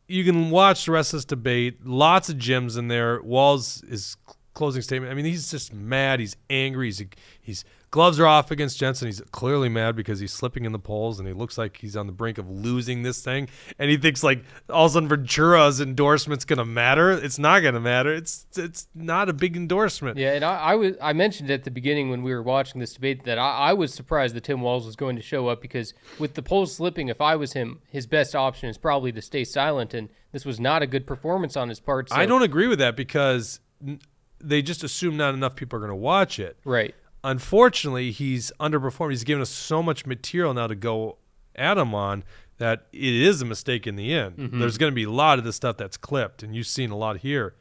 You can watch the rest of this debate. Lots of gems in there. Walz is closing statement. I mean, he's just mad. He's angry. He's gloves are off against Jensen. He's clearly mad because he's slipping in the polls, and he looks like he's on the brink of losing this thing. And he thinks like all of a sudden Ventura's endorsement's gonna matter. It's not gonna matter. It's not a big endorsement. Yeah, and I mentioned at the beginning when we were watching this debate that I was surprised that Tim Walz was going to show up, because with the polls slipping, if I was him, his best option is probably to stay silent. And this was not a good performance on his part. So. I don't agree with that, because they just assume not enough people are going to watch it. Right. Unfortunately, he's underperformed. He's given us so much material now to go at him on that it is a mistake in the end. Mm-hmm. There's going to be a lot of this stuff that's clipped, and you've seen a lot here.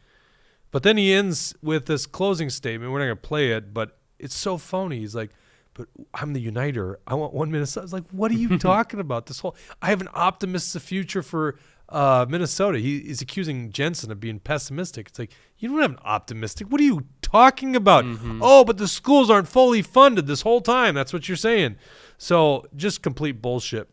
But then he ends with this closing statement. We're not going to play it, but it's so phony. He's like, but I'm the uniter. I want 1 Minnesota. I was like, what are you talking about? I have an optimistic future for Minnesota. He's accusing Jensen of being pessimistic. It's like, you don't have an optimistic. What are you talking about? Mm-hmm. Oh, but the schools aren't fully funded this whole time. That's what you're saying. So just complete bullshit.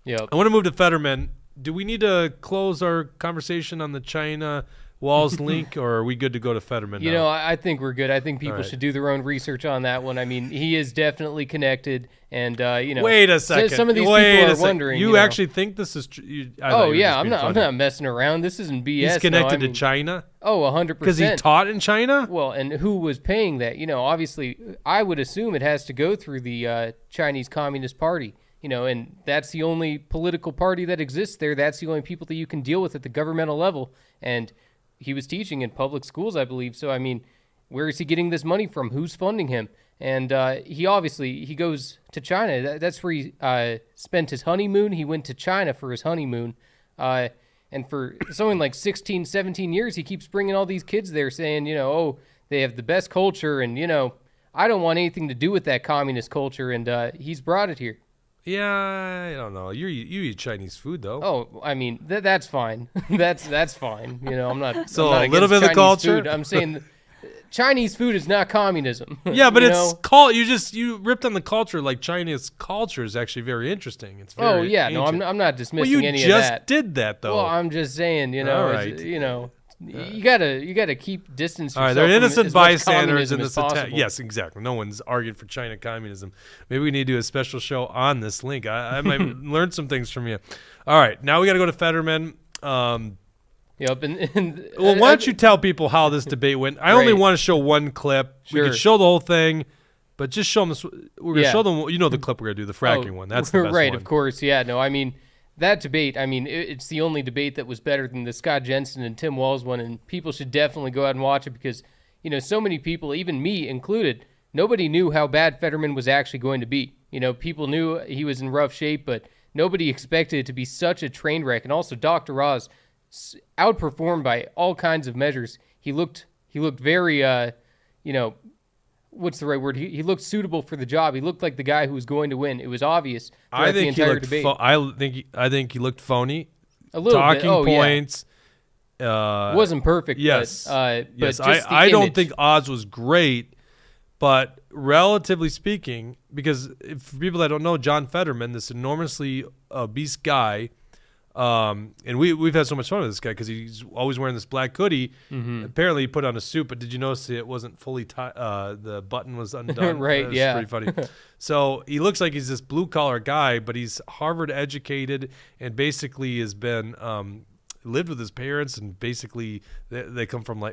Yep. I want to move to Fetterman. Do we need to close our conversation on the China Walz link, or are we good to go to Fetterman You now? know, I think we're good. I think people right. should do their own research on that one. I mean, he is definitely connected, and you know. Wait a second. Some of these Wait people a are second. wondering. You know. actually think this is true? Oh yeah, I'm not messing around. This isn't BS. He's connected no, I mean, to China? Oh, 100%. Because he taught in China? Well, and who was paying that? You know, obviously, I would assume it has to go through the Chinese Communist Party. You know, and that's the only political party that exists there. That's the only people that you can deal with at the governmental level. And he was teaching in public schools, I believe. So, I mean, where is he getting this money from? Who's funding him? And he goes to China. That's where he spent his honeymoon. He went to China for his honeymoon. And for something like 16, 17 years, he keeps bringing all these kids there saying, you know, oh, they have the best culture. And, you know, I don't want anything to do with that communist culture. And he's brought it here. Yeah, I don't know. You eat Chinese food, though. Oh, I mean, that's fine. that's fine. You know, I'm not. So I'm not a little bit of the Chinese culture? Food. I'm saying Chinese food is not communism. Yeah, but you it's know? you ripped on the culture. Like, Chinese culture is actually very interesting. It's very Oh yeah, ancient. no, I'm not dismissing Well, you any just of that. did that, though. Well, I'm just saying, you know, All right. you know, you gotta keep distance. All right, yourself they're from innocent as much bystanders in communism this as attack. possible. Yes, exactly. No one's arguing for China communism. Maybe we need to do a special show on this link. I might learn some things from you. All right, now we got to go to Fetterman. Yep. And Well, why don't you tell people how this debate went? I only Right. want to show one clip. We Sure. could show the whole thing, but just show them this. We're going to Yeah. show them, you know, the clip we're going to do, the fracking one. That's the best right, one. of course. Yeah, no, I mean, that debate, I mean, it's the only debate that was better than the Scott Jensen and Tim Walz one, and people should definitely go out and watch it because, you know, so many people, even me included, nobody knew how bad Fetterman was actually going to be. You know, people knew he was in rough shape, but nobody expected it to be such a train wreck. And also, Dr. Oz outperformed by all kinds of measures. He looked very, you know, what's the right word? He looked suitable for the job. He looked like the guy who was going to win. It was obvious throughout the entire debate. I think he looked phony. A little Talking bit. Oh, points. Wasn't perfect. Yes. But yes. just the I don't image. think Oz was great, but relatively speaking, because for people that don't know, John Fetterman, this enormously obese guy, and we've had so much fun with this guy because he's always wearing this black hoodie. Mm-hmm. Apparently, he put on a suit, but did you notice it wasn't fully tied? The button was undone. Right, That was yeah. pretty funny. So he looks like he's this blue collar guy, but he's Harvard educated and basically has been lived with his parents, and basically they come from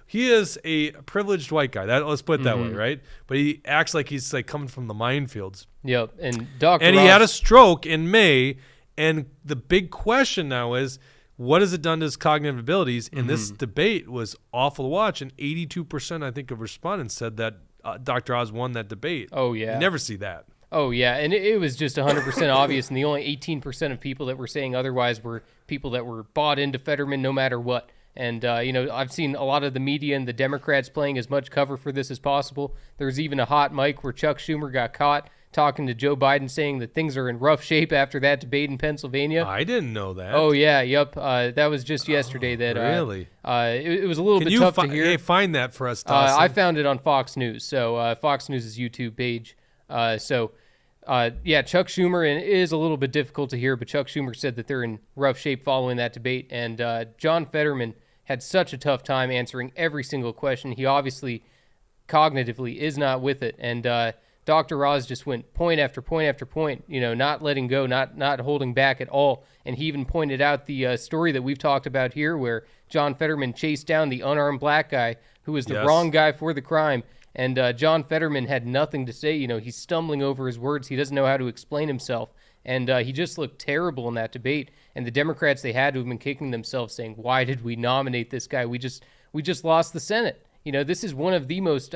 he is a privileged white guy. Let's put it that way, right? But he acts like he's like coming from the minefields. Yep. And Dr. And he Ross, had a stroke in May. And the big question now is, what has it done to his cognitive abilities? And this debate was awful to watch. And 82%, I think, of respondents said that Dr. Oz won that debate. Oh, yeah. You never see that. Oh, yeah. And it was just 100% obvious. And the only 18% of people that were saying otherwise were people that were bought into Fetterman no matter what. And, you know, I've seen a lot of the media and the Democrats playing as much cover for this as possible. There's even a hot mic where Chuck Schumer got caught talking to Joe Biden saying that things are in rough shape after that debate in Pennsylvania. I didn't know that. Oh, yeah, yep. That was just yesterday. Really? It was a little Can bit you tough to hear. find that for us, Dawson? I found it on Fox News. So Fox News' YouTube page. Yeah, Chuck Schumer, and it is a little bit difficult to hear, but Chuck Schumer said that they're in rough shape following that debate. And John Fetterman had such a tough time answering every single question. He obviously cognitively is not with it. And Dr. Oz just went point after point after point, not letting go, not holding back at all. And he even pointed out the story that we've talked about here where John Fetterman chased down the unarmed black guy who was the wrong guy for the crime. And John Fetterman had nothing to say. He's stumbling over his words. He doesn't know how to explain himself. And he just looked terrible in that debate. And the Democrats, they had to have been kicking themselves saying, why did we nominate this guy? We just lost the Senate. This is one of the most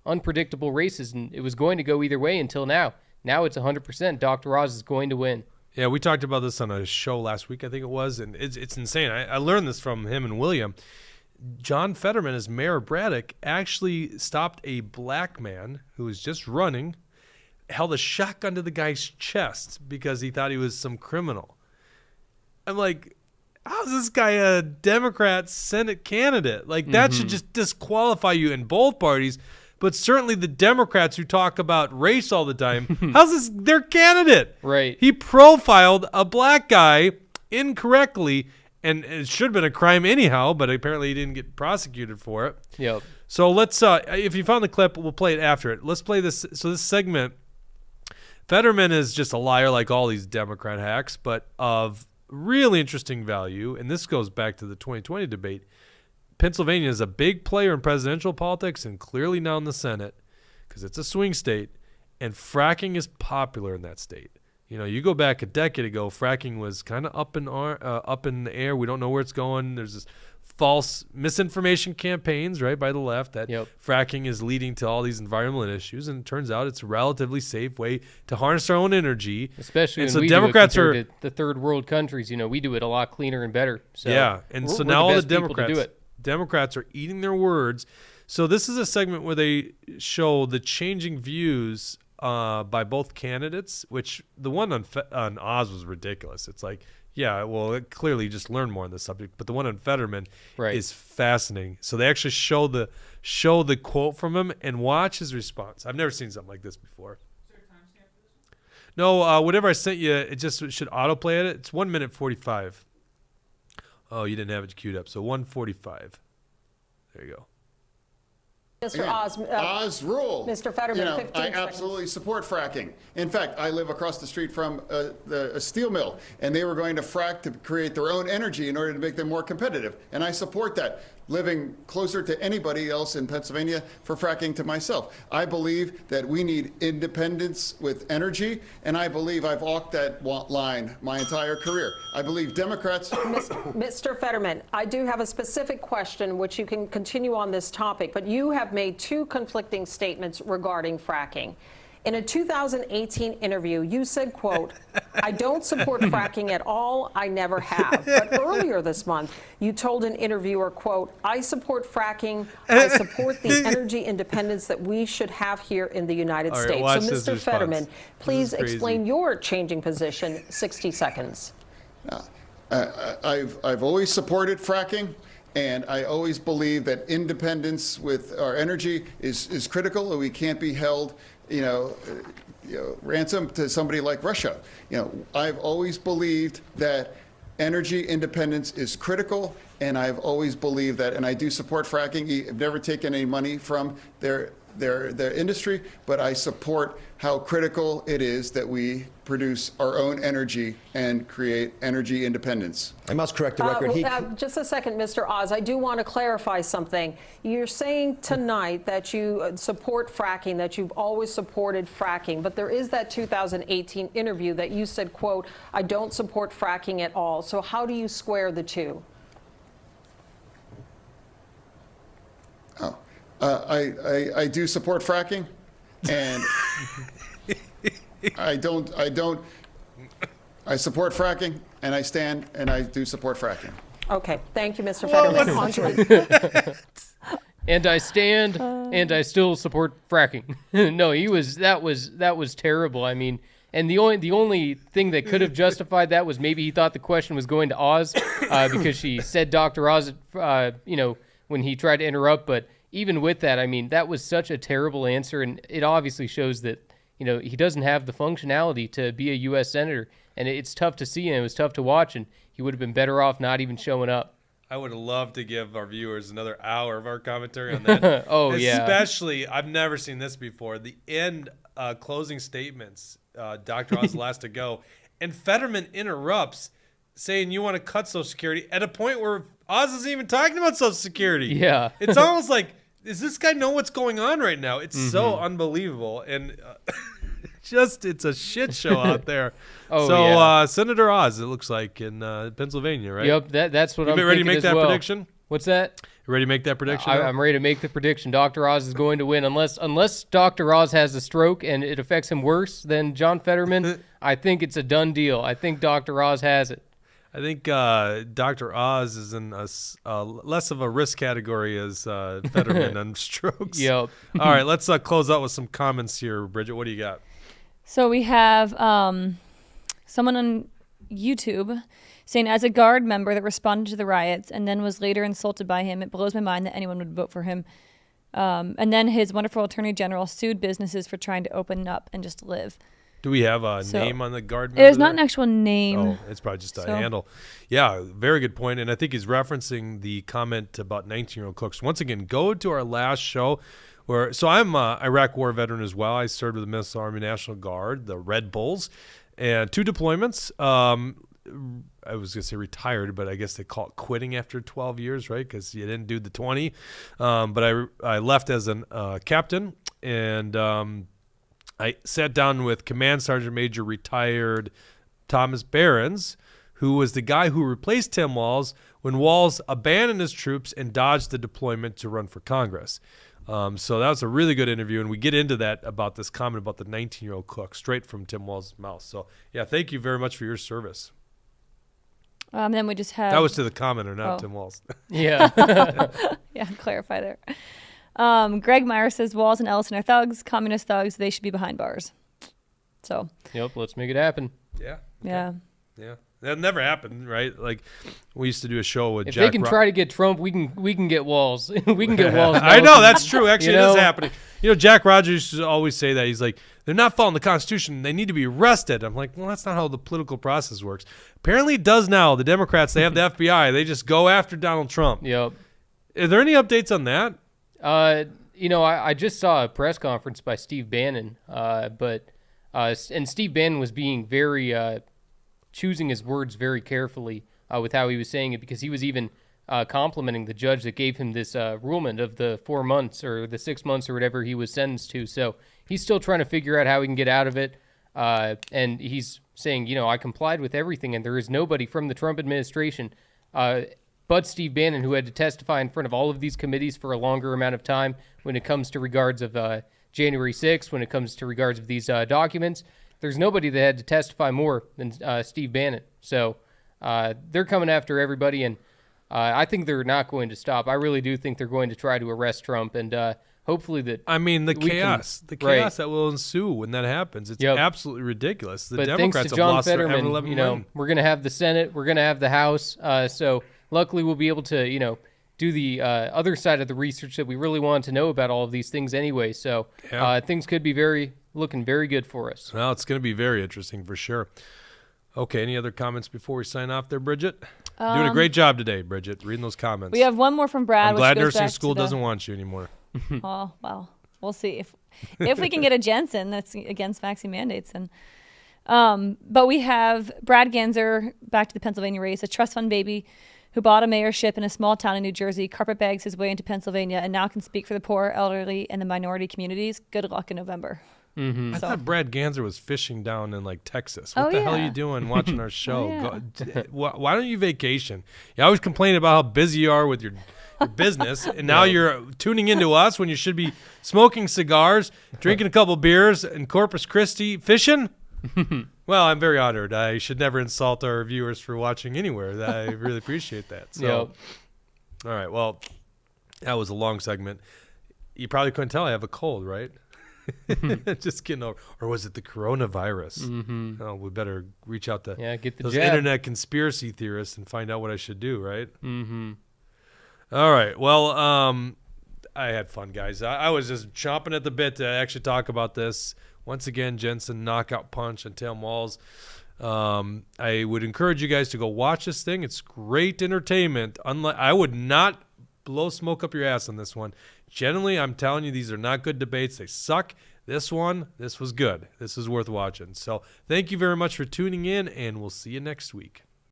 unpredictable races, and it was going to go either way until now. Now it's 100%. Dr. Oz is going to win. Yeah, we talked about this on a show last week, I think it was, and it's insane. I learned this from him and William. John Fetterman, as Mayor of Braddock, actually stopped a black man who was just running, held a shotgun to the guy's chest because he thought he was some criminal. I'm like, how's this guy a Democrat Senate candidate? Like, that should just disqualify you in both parties. But certainly the Democrats who talk about race all the time, how's this their candidate? Right. He profiled a black guy incorrectly, and it should have been a crime anyhow, but apparently he didn't get prosecuted for it. Yep. So let's, if you found the clip, we'll play it after it. Let's play this. So this segment, Fetterman is just a liar like all these Democrat hacks, but of really interesting value, and this goes back to the 2020 debate. Pennsylvania is a big player in presidential politics and clearly now in the Senate because it's a swing state, and fracking is popular in that state. You go back a decade ago, fracking was kind of up in the air. We don't know where it's going. There's this false misinformation campaigns, right, by the left that fracking is leading to all these environmental issues, and it turns out it's a relatively safe way to harness our own energy. Especially and when so we Democrats do it compared to the third world countries. We do it a lot cleaner and better. So yeah, and so we're now all the best people to do it. Democrats are eating their words. So this is a segment where they show the changing views by both candidates, which the one on Oz was ridiculous. It's like, yeah, well, clearly just learn more on the subject. But the one on Fetterman is fascinating. So they actually show the quote from him and watch his response. I've never seen something like this before. Is there a timestamp for this? No, whatever I sent you, it just should autoplay it. It's 1 minute 45. Oh, you didn't have it queued up. So 1:45. There you go. Mr. Oz, Oz rule. Mr. Fetterman, 15 I seconds. absolutely support fracking. In fact, I live across the street from a steel mill, and they were going to frack to create their own energy in order to make them more competitive. And I support that, living closer to anybody else in Pennsylvania for fracking to myself. I believe that we need independence with energy, and I believe I've walked that line my entire career. I believe Democrats... Mr. Fetterman, I do have a specific question which you can continue on this topic, but you have made two conflicting statements regarding fracking. In a 2018 interview, you said, quote, I don't support fracking at all. I never have. But earlier this month, you told an interviewer, quote, I support fracking. I support the energy independence that we should have here in the United States. So, Mr. Fetterman, please explain your changing position. 60 seconds. I've always supported fracking. And I always believe that independence with our energy is critical, and we can't be held, ransom to somebody like Russia. I've always believed that energy independence is critical, and I've always believed that, and I do support fracking. I've never taken any money from their industry, but I support how critical it is that we produce our own energy and create energy independence. I must correct the record. Just a second, Mr. Oz. I do want to clarify something. You're saying tonight that you support fracking, that you've always supported fracking, but there is that 2018 interview that you said, quote, I don't support fracking at all. So how do you square the two? I do support fracking, and I support fracking, and I stand, and I do support fracking. Okay, thank you, Mr. Fetterman. And I stand, and I still support fracking. No, that was terrible. I mean, and the only thing that could have justified that was maybe he thought the question was going to Oz, because she said Dr. Oz, when he tried to interrupt, but even with that, I mean, that was such a terrible answer, and it obviously shows that he doesn't have the functionality to be a U.S. senator, and it's tough to see, and it was tough to watch, and he would have been better off not even showing up. I would have loved to give our viewers another hour of our commentary on that. Oh, yeah. Especially, I've never seen this before. The end closing statements, Dr. Oz last to go, and Fetterman interrupts, saying you want to cut Social Security at a point where Oz isn't even talking about Social Security. Yeah. It's almost like, does this guy know what's going on right now? It's so unbelievable. And it's a shit show out there. Senator Oz, it looks like, in Pennsylvania, right? Yep, that's what I'm thinking. You ready to make that well. prediction? What's that? You ready to make that prediction? I'm ready to make the prediction. Dr. Oz is going to win unless Dr. Oz has a stroke and it affects him worse than John Fetterman. I think it's a done deal. I think Dr. Oz has it. I think Dr. Oz is in less of a risk category as Fetterman on strokes. Yep. All right, let's close out with some comments here, Bridget. What do you got? So we have someone on YouTube saying, as a Guard member that responded to the riots and then was later insulted by him, it blows my mind that anyone would vote for him. And then his wonderful attorney general sued businesses for trying to open up and just live. Do we have a name on the Guard member? There's not an actual name. Oh, it's probably just a handle. Yeah, very good point. And I think he's referencing the comment about 19-year-old cooks. Once again, go to our last show. So I'm an Iraq War veteran as well. I served with the Minnesota Army National Guard, the Red Bulls, and 2 deployments. I was going to say retired, but I guess they call it quitting after 12 years, right? Because you didn't do the 20. But I left as a captain, and I sat down with Command Sergeant Major retired Thomas Behrens, who was the guy who replaced Tim Walz when Walz abandoned his troops and dodged the deployment to run for Congress. So that was a really good interview, and we get into that about this comment about the 19-year-old cook straight from Tim Walz's mouth. So, yeah, thank you very much for your service. Then we just have... That was to the commenter, not Tim Walz. Yeah. Yeah, clarify there. Greg Meyer says, Walz and Ellison are thugs, communist thugs. They should be behind bars. So. Yep, let's make it happen. Yeah. Okay. Yeah. Yeah. That never happened, right? Like, we used to do a show with if Jack. If they can try to get Trump, we can get Walz. We can get Walz. I know, that's true. Actually, it is happening. Jack Rogers used to always say that. He's like, they're not following the Constitution. They need to be arrested. I'm like, well, that's not how the political process works. Apparently it does now. The Democrats, they have the FBI. They just go after Donald Trump. Yep. Are there any updates on that? I just saw a press conference by Steve Bannon, and Steve Bannon was being very choosing his words very carefully with how he was saying it, because he was even complimenting the judge that gave him this rulement of the 4 months or the 6 months or whatever he was sentenced to. So he's still trying to figure out how he can get out of it. And he's saying, I complied with everything, and there is nobody from the Trump administration but Steve Bannon who had to testify in front of all of these committees for a longer amount of time when it comes to regards of January 6th, when it comes to regards of these documents. There's nobody that had to testify more than Steve Bannon. So they're coming after everybody, and I think they're not going to stop. I really do think they're going to try to arrest Trump, and hopefully that... I mean, the chaos that will ensue when that happens. It's absolutely ridiculous. The Democrats have lost their ever-loving win. We're going to have the Senate. We're going to have the House. So luckily we'll be able to, do the other side of the research that we really want to know about all of these things anyway. So things could be looking very good for us. Well, it's going to be very interesting for sure. Okay, any other comments before we sign off there, Bridget? Doing a great job today, Bridget, reading those comments. We have one more from Brad. I'm glad nursing school doesn't want you anymore. Oh, well, we'll see. If we can get a Jensen that's against vaccine mandates. But we have Brad Ganser, back to the Pennsylvania race, a trust fund baby who bought a mayorship in a small town in New Jersey, carpetbags his way into Pennsylvania, and now can speak for the poor, elderly, and the minority communities. Good luck in November. Mm-hmm. I thought Brad Ganser was fishing down in Texas. What the hell are you doing watching our show? Why don't you vacation? You always complain about how busy you are with your business, and now you're tuning into us when you should be smoking cigars, drinking a couple beers in Corpus Christi, fishing. Well, I'm very honored. I should never insult our viewers for watching anywhere. I really appreciate that. So, all right. Well, that was a long segment. You probably couldn't tell I have a cold, right? Just getting over. Or was it the coronavirus? Mm-hmm. Oh, we better reach out to get the those jab. internet conspiracy theorists and find out what I should do, right? Mm-hmm. All right. Well, I had fun, guys. I was just chomping at the bit to actually talk about this Once again, Jensen, knockout punch, and Tim Walz. I would encourage you guys to go watch this thing. It's great entertainment. I would not blow smoke up your ass on this one. Generally, I'm telling you, these are not good debates. They suck. This was good. This is worth watching. So thank you very much for tuning in, and we'll see you next week.